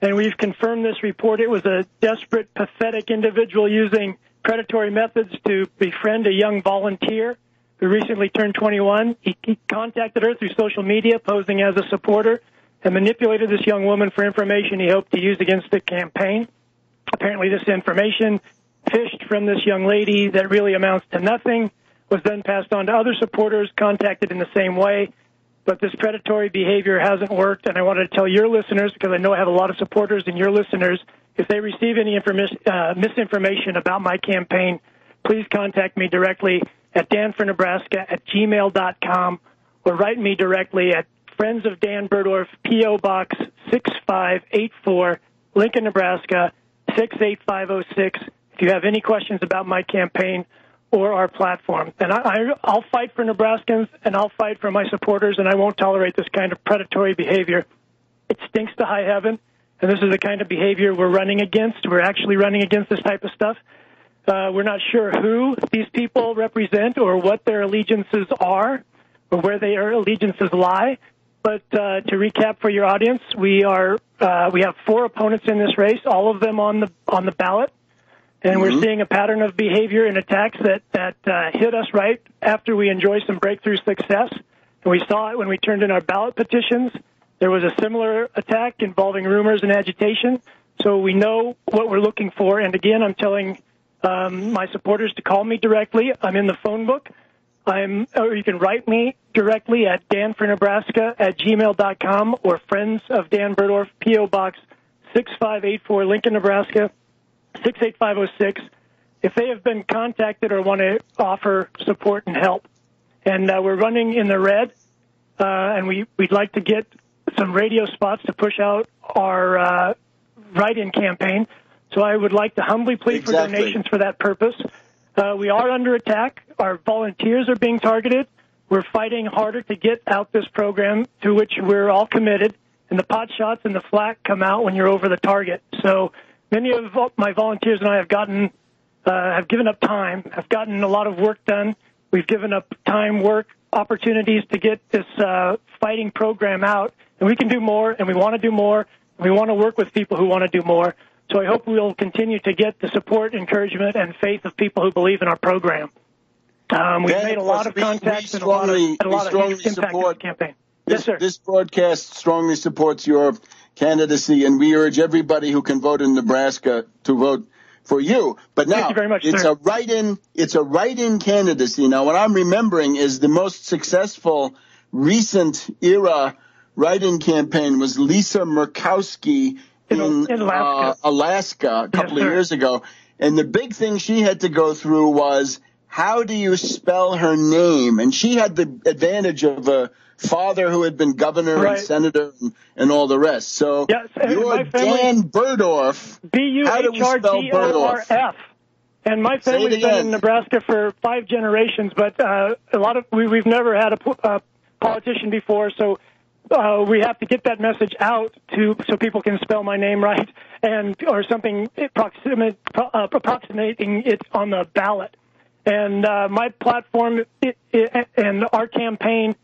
And we've confirmed this report. It was a desperate, pathetic individual using predatory methods to befriend a young volunteer who recently turned 21. He contacted her through social media, posing as a supporter, and manipulated this young woman for information he hoped to use against the campaign. Apparently this information, fished from this young lady that really amounts to nothing, was then passed on to other supporters contacted in the same way. But this predatory behavior hasn't worked, and I wanted to tell your listeners, because I know I have a lot of supporters and your listeners, if they receive any misinformation about my campaign, please contact me directly at danfornebraska@gmail.com or write me directly at Friends of Dan Burdorf, P.O. Box 6584, Lincoln, Nebraska 68506. If you have any questions about my campaign or our platform. And I'll fight for Nebraskans, and I'll fight for my supporters, and I won't tolerate this kind of predatory behavior. It stinks to high heaven, and this is the kind of behavior we're running against. We're actually running against this type of stuff. We're not sure who these people represent or what their allegiances are or where their allegiances lie. But to recap for your audience, we have 4 opponents in this race, all of them on the ballot. And we're seeing a pattern of behavior and attacks that hit us right after we enjoy some breakthrough success. and we saw it when we turned in our ballot petitions. There was a similar attack involving rumors and agitation, so we know what we're looking for. And again, I'm telling my supporters to call me directly. I'm in the phone book. Or you can write me directly at danfornebraska@gmail.com or Friends of Dan Burdorf, P.O. Box 6584, Lincoln, Nebraska, 68506, if they have been contacted or want to offer support and help. And we're running in the red, and we'd like to get some radio spots to push out our write-in campaign. So I would like to humbly plead for donations for that purpose. We are under attack. Our volunteers are being targeted. We're fighting harder to get out this program to which we're all committed, and the pot shots and the flak come out when you're over the target. So many of my volunteers and I have given up time, have gotten a lot of work done. We've given up time, work, opportunities to get this fighting program out, and we can do more, and we want to do more, and we want to work with people who want to do more. So I hope we'll continue to get the support, encouragement, and faith of people who believe in our program. We've made a lot of contacts and a lot of impact in the campaign. Yes, sir. This broadcast strongly supports your candidacy, and we urge everybody who can vote in Nebraska to vote for you. But now, thank you very much, it's sir. It's a write-in candidacy. Now, what I'm remembering is the most successful recent era write-in campaign was Lisa Murkowski in Alaska a couple of years ago. And the big thing she had to go through was, how do you spell her name? And she had the advantage of a father who had been governor and senator and all the rest. So you're Dan Burdorf. How do we spell Burdorf? And my family's been in Nebraska for 5 generations, but we've never had a politician before, so we have to get that message out so people can spell my name right or something approximating it on the ballot. And my platform and our campaign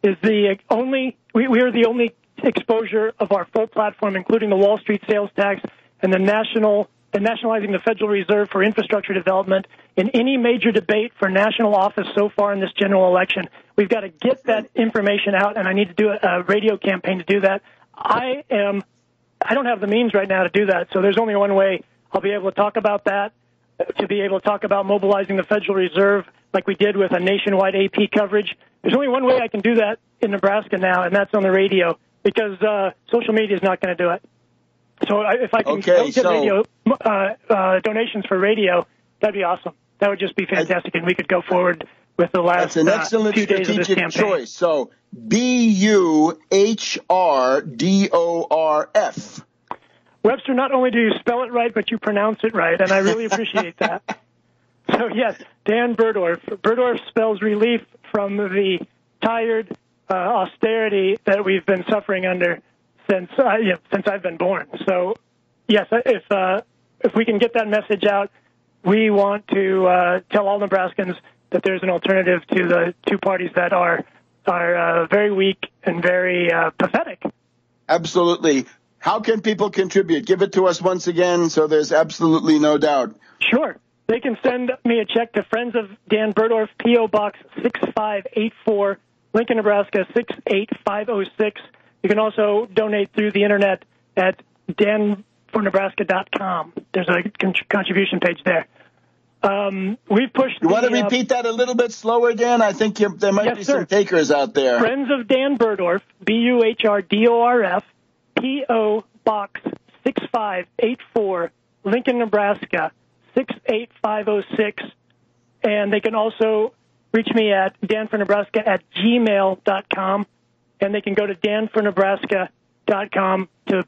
is we are the only exposure of our full platform, including the Wall Street sales tax and nationalizing the Federal Reserve for infrastructure development in any major debate for national office so far in this general election. We've got to get that information out, and I need to do a radio campaign to do that. I don't have the means right now to do that, so there's only one way I'll be able to talk about that, to be able to talk about mobilizing the Federal Reserve like we did with a nationwide AP coverage. There's only one way I can do that in Nebraska now, and that's on the radio, because social media is not going to do it. So if I can get radio donations for radio, that'd be awesome. That would just be fantastic, and we could go forward with the last few days of this campaign. That's an excellent strategic choice. So Buhdorf. Webster, not only do you spell it right, but you pronounce it right, and I really appreciate that. So, yes, Dan Burdorf. Burdorf spells relief from the tired austerity that we've been suffering under since I've been born. So, yes, if we can get that message out, we want to tell all Nebraskans that there's an alternative to the two parties that are very weak and very pathetic. Absolutely. How can people contribute? Give it to us once again, so there's absolutely no doubt. Sure. They can send me a check to Friends of Dan Burdorf, P.O. Box 6584, Lincoln, Nebraska 68506. You can also donate through the Internet at danfornebraska.com. There's a contribution page there. We've pushed. You want to repeat that a little bit slower, Dan? I think there might be some takers out there. Friends of Dan Burdorf, Buhdorf, P.O. Box 6584, Lincoln, Nebraska 68506. And they can also reach me at danfornebraska@gmail.com. And they can go to danfornebraska.com to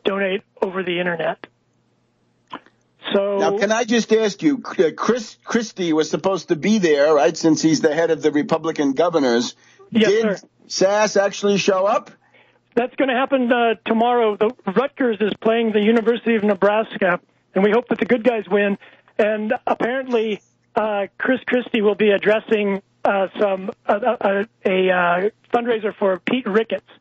donate over the Internet. So now, can I just ask you, Chris Christie was supposed to be there, right, since he's the head of the Republican governors. Yes, Did Sass actually show up? That's going to happen tomorrow. The Rutgers is playing the University of Nebraska, and we hope that the good guys win. And apparently, Chris Christie will be addressing a fundraiser for Pete Ricketts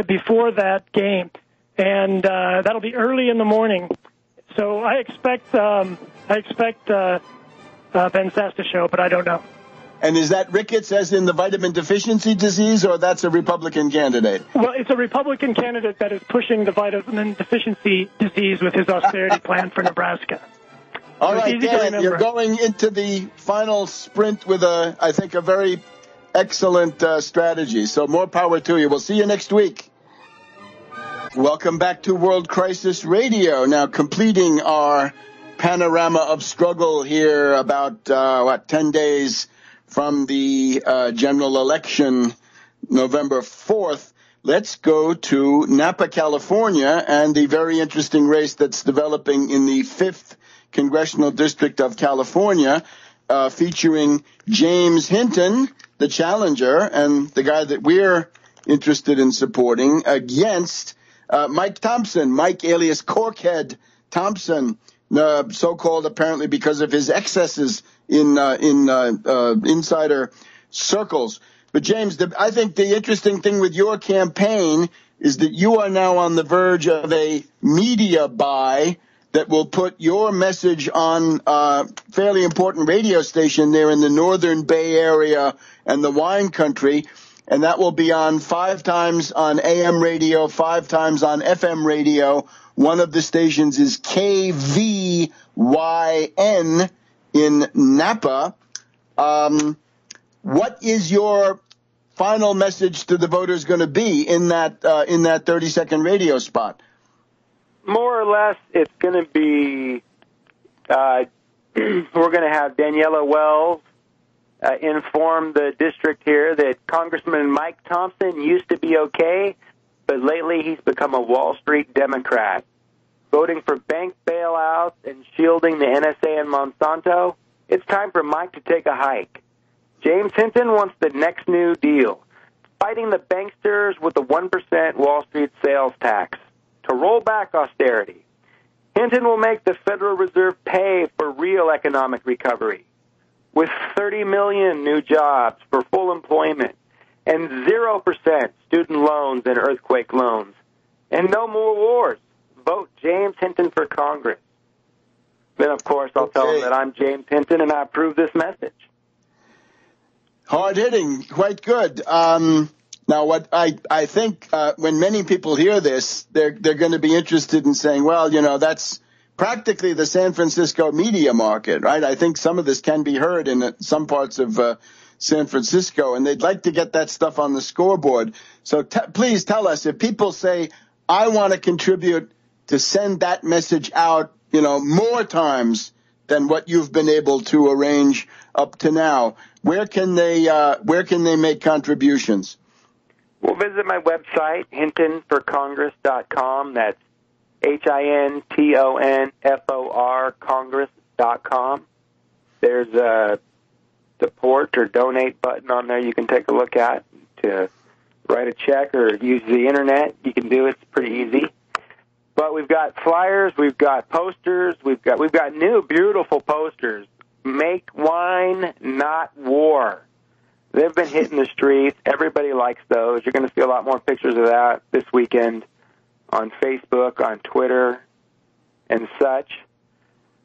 before that game, and that'll be early in the morning. So I expect Ben Sass to show, but I don't know. And is that rickets as in the vitamin deficiency disease, or that's a Republican candidate? Well, it's a Republican candidate that is pushing the vitamin deficiency disease with his austerity plan for Nebraska. All right, Dan, you're going into the final sprint with, I think, a very excellent strategy. So more power to you. We'll see you next week. Welcome back to World Crisis Radio. Now, completing our panorama of struggle here about, 10 days from the general election, November 4th. Let's go to Napa, California, and the very interesting race that's developing in the 5th Congressional District of California, featuring James Hinton, the challenger, and the guy that we're interested in supporting, against Mike Thompson, Mike alias Corkhead Thompson, so-called apparently because of his excesses in insider circles. But James, I think the interesting thing with your campaign is that you are now on the verge of a media buy that will put your message on a fairly important radio station there in the Northern Bay Area and the wine country. And that will be on 5 times on AM radio, 5 times on FM radio. One of the stations is KVYN in Napa. What is your final message to the voters going to be in that 30-second radio spot? More or less, it's going to be, we're going to have Daniela Wells inform the district here that Congressman Mike Thompson used to be okay, but lately he's become a Wall Street Democrat, voting for bank bailouts and shielding the NSA and Monsanto. It's time for Mike to take a hike. James Hinton wants the next New Deal, fighting the banksters with the 1% Wall Street sales tax to roll back austerity. Hinton will make the Federal Reserve pay for real economic recovery, with 30 million new jobs for full employment and 0% student loans and earthquake loans. And no more wars. Vote James Hinton for Congress. Then, of course, I'll tell him that I'm James Hinton and I approve this message. Hard-hitting, quite good. Now, what I think when many people hear this, they're going to be interested in saying, well, that's practically the San Francisco media market, right? I think some of this can be heard in some parts of San Francisco, and they'd like to get that stuff on the scoreboard. So please tell us, if people say, I want to contribute to send that message out, more times than what you've been able to arrange up to now, where can they make contributions? Well, visit my website, hintonforcongress.com. That's HINTONFOR Congress.com. There's a support or donate button on there you can take a look at to write a check or use the internet. You can do it. It's pretty easy. But we've got flyers, we've got posters, we've got new beautiful posters. Make wine, not war. They've been hitting the streets. Everybody likes those. You're going to see a lot more pictures of that this weekend on Facebook, on Twitter, and such.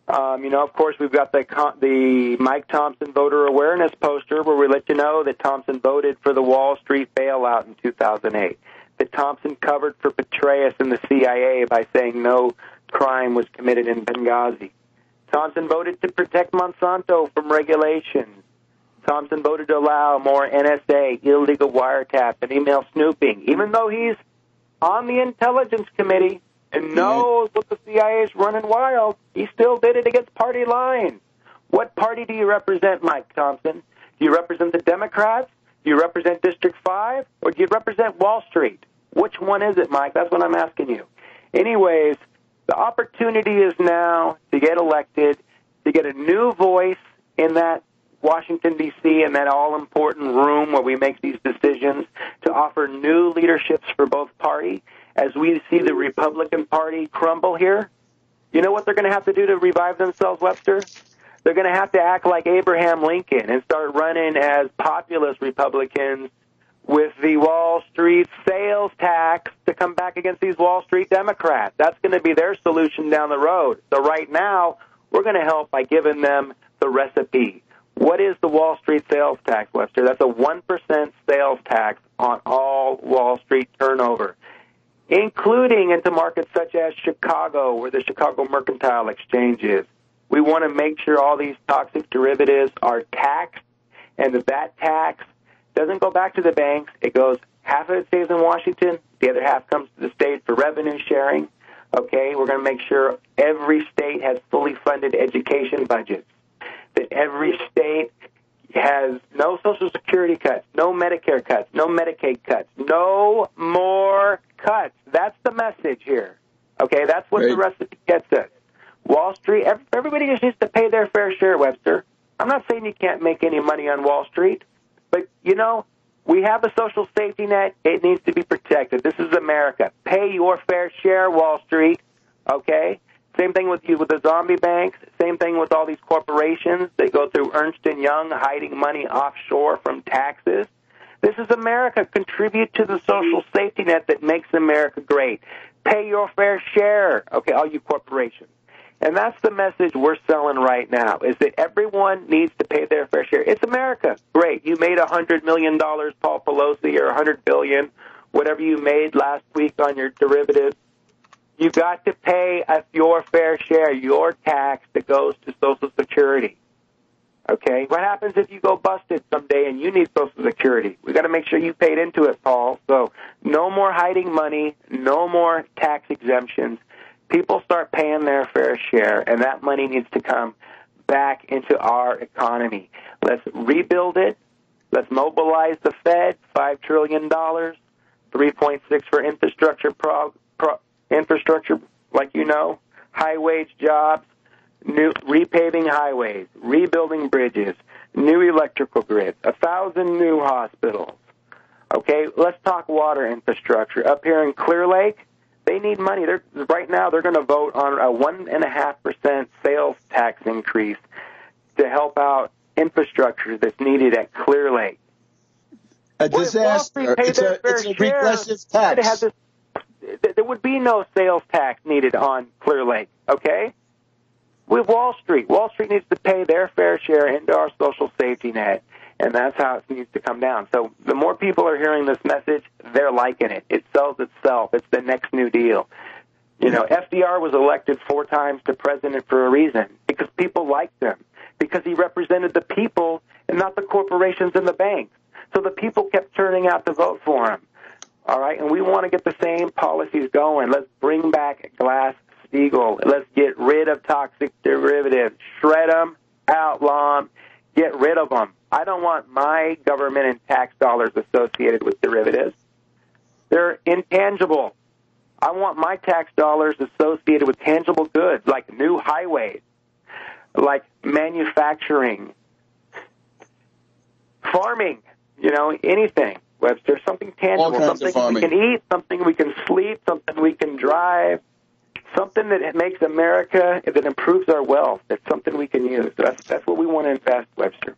Of course, we've got the Mike Thompson voter awareness poster where we let you know that Thompson voted for the Wall Street bailout in 2008, that Thompson covered for Petraeus and the CIA by saying no crime was committed in Benghazi. Thompson voted to protect Monsanto from regulations. Thompson voted to allow more NSA, illegal wiretap, and email snooping, even though he's on the Intelligence Committee and knows what the CIA is running wild. He still did it against party lines. What party do you represent, Mike Thompson? Do you represent the Democrats? Do you represent District 5? Or do you represent Wall Street? Which one is it, Mike? That's what I'm asking you. Anyways, the opportunity is now to get elected, to get a new voice in that Washington, D.C., in that all-important room where we make these decisions, to offer new leaderships for both parties. As we see the Republican Party crumble here, you know what they're going to have to do to revive themselves, Webster? They're going to have to act like Abraham Lincoln and start running as populist Republicans with the Wall Street sales tax to come back against these Wall Street Democrats. That's going to be their solution down the road. So right now, we're going to help by giving them the recipe. What is the Wall Street sales tax, Webster? That's a 1% sales tax on all Wall Street turnover, including into markets such as Chicago, where the Chicago Mercantile Exchange is. We want to make sure all these toxic derivatives are taxed, and that tax doesn't go back to the banks. It goes, half of it stays in Washington, the other half comes to the state for revenue sharing. Okay, we're going to make sure every state has fully funded education budgets, that every state has no Social Security cuts, no Medicare cuts, no Medicaid cuts, no more cuts. That's the message here. Okay, that's what the recipe gets us. Wall Street, everybody just needs to pay their fair share, Webster. I'm not saying you can't make any money on Wall Street, but, you know, we have a social safety net. It needs to be protected. This is America. Pay your fair share, Wall Street, okay? Same thing with the zombie banks. Same thing with all these corporations. They go through Ernst & Young, hiding money offshore from taxes. This is America. Contribute to the social safety net that makes America great. Pay your fair share, okay, all you corporations. And that's the message we're selling right now, is that everyone needs to pay their fair share. It's America. Great. You made $100 million, Paul Pelosi, or $100 billion, whatever you made last week on your derivatives. You got to pay us your fair share, your tax that goes to Social Security. Okay? What happens if you go busted someday and you need Social Security? We got to make sure you paid into it, Paul. So no more hiding money, no more tax exemptions. People start paying their fair share, and that money needs to come back into our economy. Let's rebuild it. Let's mobilize the Fed, $5 trillion, 3.6 for infrastructure, infrastructure, like you know, high-wage jobs, new repaving highways, rebuilding bridges, new electrical grids, 1,000 new hospitals. Okay, let's talk water infrastructure. Up here in Clear Lake, they need money. Right now, they're going to vote on a 1.5% sales tax increase to help out infrastructure that's needed at Clear Lake. A disaster. It's a regressive tax. There would be no sales tax needed on Clear Lake, okay? With Wall Street. Wall Street needs to pay their fair share into our social safety net, and that's how it needs to come down. So the more people are hearing this message, they're liking it. It sells itself. It's the next New Deal. You know, FDR was elected 4 times to president for a reason, because people liked him, because he represented the people and not the corporations and the banks. So the people kept turning out to vote for him. All right, and we want to get the same policies going. Let's bring back Glass-Steagall. Let's get rid of toxic derivatives. Shred them, outlaw them, get rid of them. I don't want my government and tax dollars associated with derivatives. They're intangible. I want my tax dollars associated with tangible goods, like new highways, like manufacturing, farming, you know, anything. Webster, something tangible, something we can eat, something we can sleep, something we can drive, something that makes America, that improves our wealth. That's something we can use. That's what we want to invest, Webster.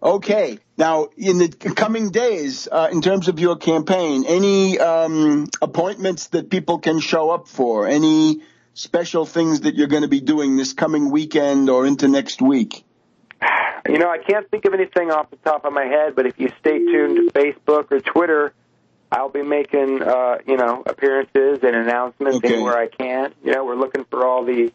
Okay. Now, in the coming days, in terms of your campaign, any appointments that people can show up for? Any special things that you're going to be doing this coming weekend or into next week? You know, I can't think of anything off the top of my head, but if you stay tuned to Facebook or Twitter, I'll be making, appearances and announcements anywhere I can. You know, we're looking for all the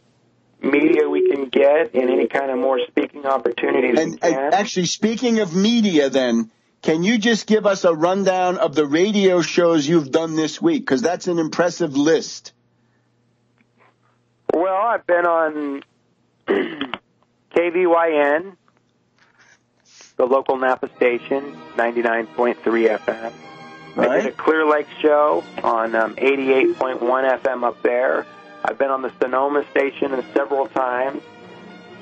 media we can get and any kind of more speaking opportunities we can. Actually, speaking of media then, can you just give us a rundown of the radio shows you've done this week? Because that's an impressive list. Well, I've been on KVYN, the local Napa station, 99.3 FM. Right. I did a Clear Lake show on 88.1 FM up there. I've been on the Sonoma station several times,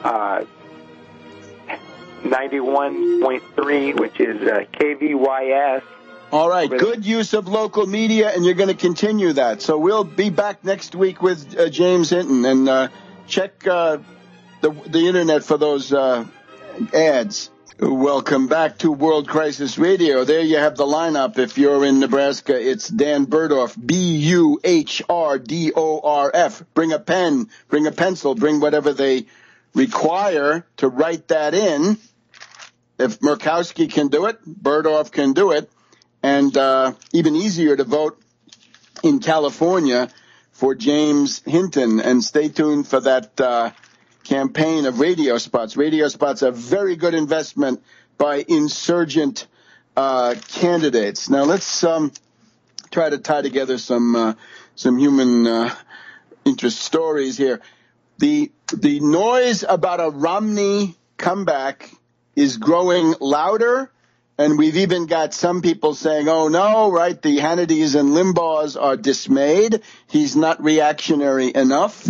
91.3, which is KVYS. All right, good use of local media, and you're going to continue that. So we'll be back next week with James Hinton, and check the Internet for those ads. Welcome back to World Crisis Radio. There you have the lineup. If you're in Nebraska, it's Dan Burdorf, Buhrdorf. Bring a pen, bring a pencil, bring whatever they require to write that in. If Murkowski can do it, Bergdorf can do it, and even easier to vote in California for James Hinton. And stay tuned for that campaign of radio spots. Radio spots are a very good investment by insurgent candidates. Now let's try to tie together some human interest stories here. The noise about a Romney comeback is growing louder, and we've even got some people saying, oh no, right, the Hannitys and Limbaughs are dismayed. He's not reactionary enough.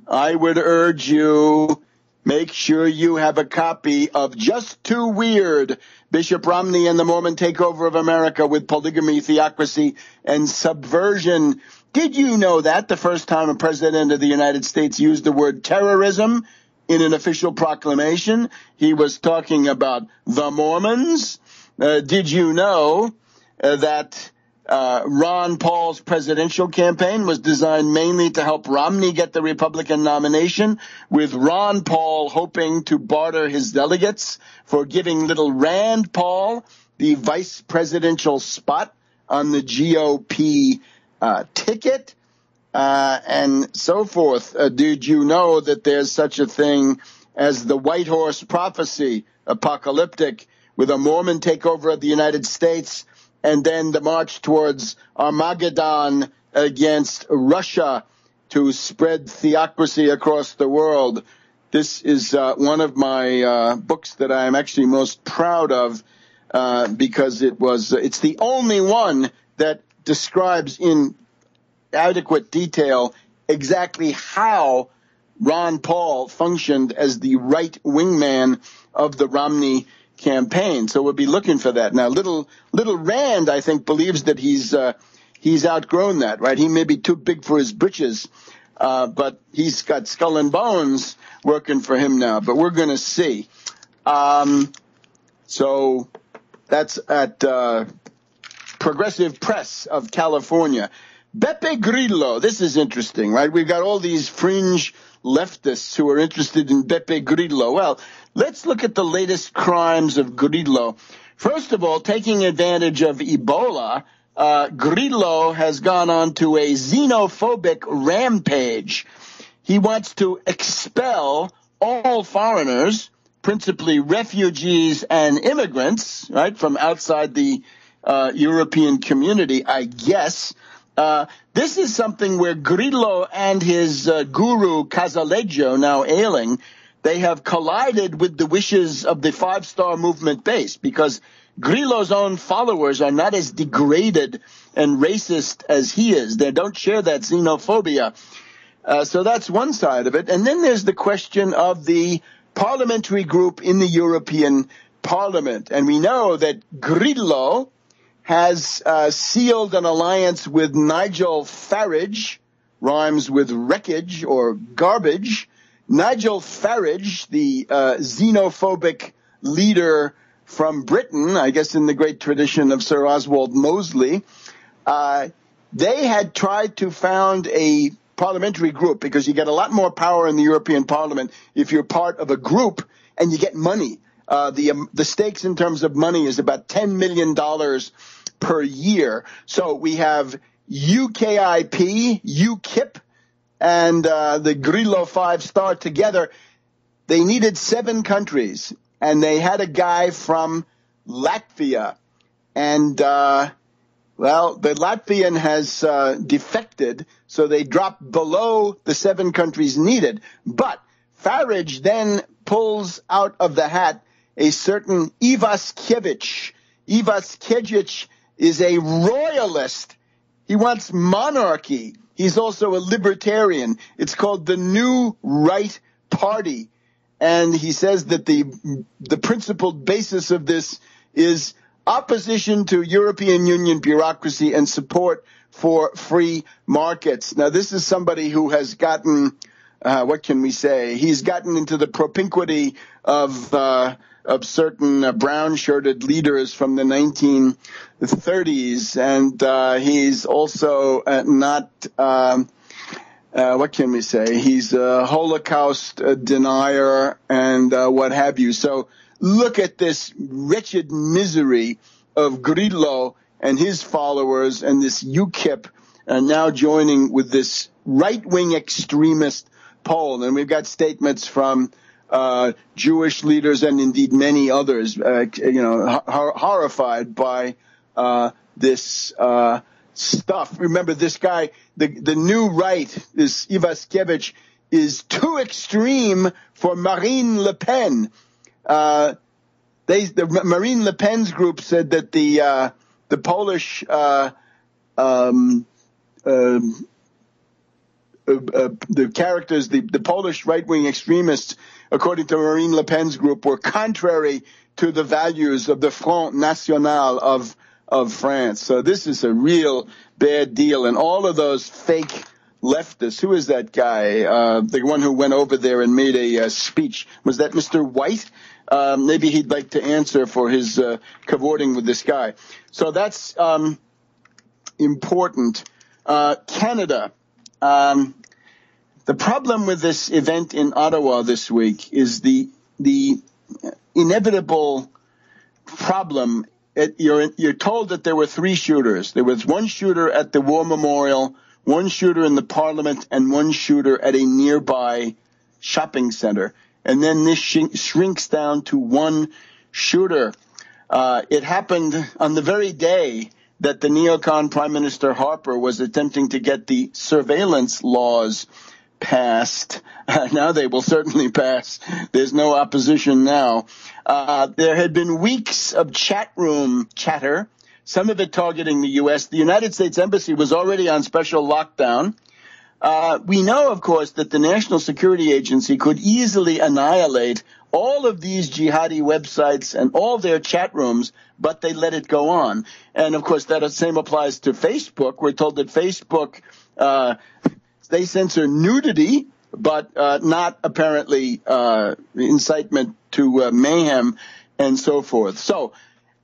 I would urge you, make sure you have a copy of Just Too Weird, Bishop Romney and the Mormon Takeover of America with Polygamy, Theocracy, and Subversion. Did you know that the first time a president of the United States used the word terrorism in an official proclamation, he was talking about the Mormons? Did you know that Ron Paul's presidential campaign was designed mainly to help Romney get the Republican nomination, with Ron Paul hoping to barter his delegates for giving little Rand Paul the vice presidential spot on the GOP ticket, and so forth? Did you know that there's such a thing as the White Horse Prophecy, apocalyptic, with a Mormon takeover of the United States and then the march towards Armageddon against Russia to spread theocracy across the world? This is one of my books that I am actually most proud of because it's the only one that describes in adequate detail exactly how Ron Paul functioned as the right wingman of the Romney campaign. So we'll be looking for that. Now, little Rand, I think, believes that he's outgrown that, right? He may be too big for his britches, but he's got skull and bones working for him now. But we're going to see. So that's at Progressive Press of California. Beppe Grillo, this is interesting, right? We've got all these fringe leftists who are interested in Beppe Grillo. Well, let's look at the latest crimes of Grillo. First of all, taking advantage of Ebola, Grillo has gone on to a xenophobic rampage. He wants to expel all foreigners, principally refugees and immigrants, right, from outside the European community, I guess. This is something where Grillo and his guru Casaleggio, now ailing, they have collided with the wishes of the five-star movement base, because Grillo's own followers are not as degraded and racist as he is. They don't share that xenophobia. So that's one side of it. And then there's the question of the parliamentary group in the European Parliament. And we know that Grillo has sealed an alliance with Nigel Farage, rhymes with wreckage or garbage. Nigel Farage, the xenophobic leader from Britain, I guess in the great tradition of Sir Oswald Mosley, they had tried to found a parliamentary group, because you get a lot more power in the European Parliament if you're part of a group and you get money. The stakes in terms of money is about $10 million per year. So we have UKIP, UKIP, and the Grillo 5-star together. They needed 7 countries, and they had a guy from Latvia. And, the Latvian has defected, so they dropped below the 7 countries needed. But Farage then pulls out of the hat a certain Ivaskevich. Ivaskevich is a royalist. He wants monarchy. He's also a libertarian. It's called the New Right Party. And he says that the principled basis of this is opposition to European Union bureaucracy and support for free markets. Now, this is somebody who has gotten, what can we say? He's gotten into the propinquity of certain brown-shirted leaders from the 1930s, and he's also not what can we say? He's a Holocaust denier and what have you. So look at this wretched misery of Grillo and his followers and this UKIP now joining with this right-wing extremist Pole. And we've got statements from Jewish leaders and indeed many others, horrified by this stuff. Remember, this guy, the new right, this Ivaskevich, is too extreme for Marine Le Pen. The Marine Le Pen's group said that the Polish the characters, the Polish right-wing extremists, according to Marine Le Pen's group, were contrary to the values of the Front National of France. So this is a real bad deal. And all of those fake leftists, who is that guy? The one who went over there and made a speech. Was that Mr. White? Maybe he'd like to answer for his cavorting with this guy. So that's important. Canada. The problem with this event in Ottawa this week is the inevitable problem. You're told that there were 3 shooters. There was 1 shooter at the War Memorial, 1 shooter in the Parliament, and 1 shooter at a nearby shopping center. And then this shrinks down to 1 shooter. It happened on the very day that the neocon Prime Minister Harper was attempting to get the surveillance laws passed. Now they will certainly pass. There's no opposition now. There had been weeks of chat room chatter, some of it targeting the U.S. The United States Embassy was already on special lockdown. We know, of course, that the National Security Agency could easily annihilate all of these jihadi websites and all their chat rooms, but they let it go on. And, of course, that same applies to Facebook. We're told that Facebook, they censor nudity, but not apparently incitement to mayhem and so forth. So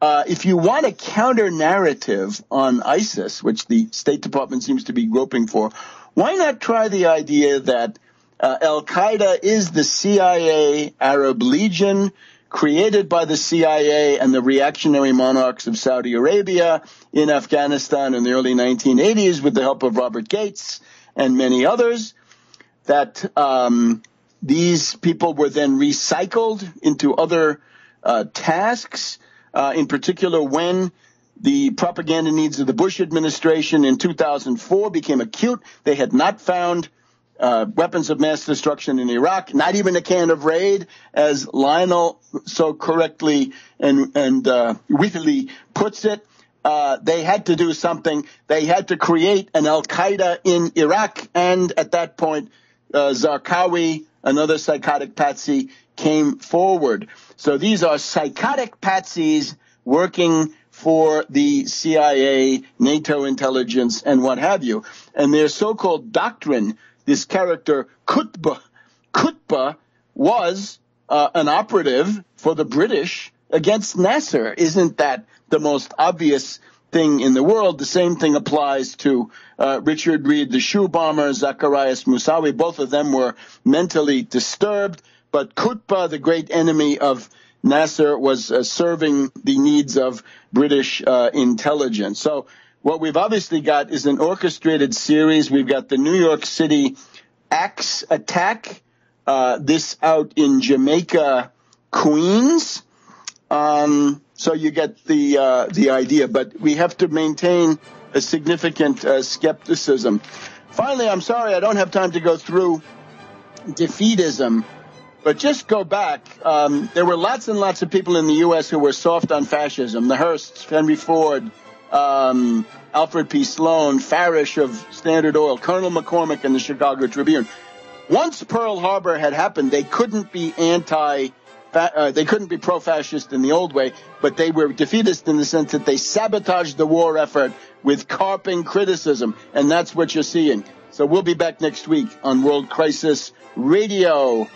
if you want a counter-narrative on ISIS, which the State Department seems to be groping for, why not try the idea that Al-Qaeda is the CIA Arab Legion created by the CIA and the reactionary monarchs of Saudi Arabia in Afghanistan in the early 1980s with the help of Robert Gates and many others, that these people were then recycled into other tasks, in particular when the propaganda needs of the Bush administration in 2004 became acute. They had not found weapons of mass destruction in Iraq, not even a can of Raid, as Lionel so correctly and wittily puts it. They had to do something. They had to create an Al-Qaeda in Iraq, and at that point, Zarqawi, another psychotic patsy, came forward. So these are psychotic patsies working for the CIA, NATO intelligence, and what have you. And their so-called doctrine, this character Qutb was an operative for the British against Nasser. Isn't that the most obvious thing in the world? The same thing applies to Richard Reed, the shoe bomber, Zacharias Moussawi. Both of them were mentally disturbed, but Qutb, the great enemy of Nasser, was serving the needs of British intelligence. So what we've obviously got is an orchestrated series. We've got the New York City axe attack, this out in Jamaica, Queens. So you get the idea, but we have to maintain a significant skepticism. Finally, I'm sorry I don't have time to go through defeatism, but just go back. There were lots and lots of people in the U.S. who were soft on fascism. The Hearsts, Henry Ford, Alfred P. Sloan, Farish of Standard Oil, Colonel McCormick in the Chicago Tribune. Once Pearl Harbor had happened, they couldn't be they couldn't be pro-fascist in the old way, but they were defeatist in the sense that they sabotaged the war effort with carping criticism, and that's what you're seeing. So we'll be back next week on World Crisis Radio.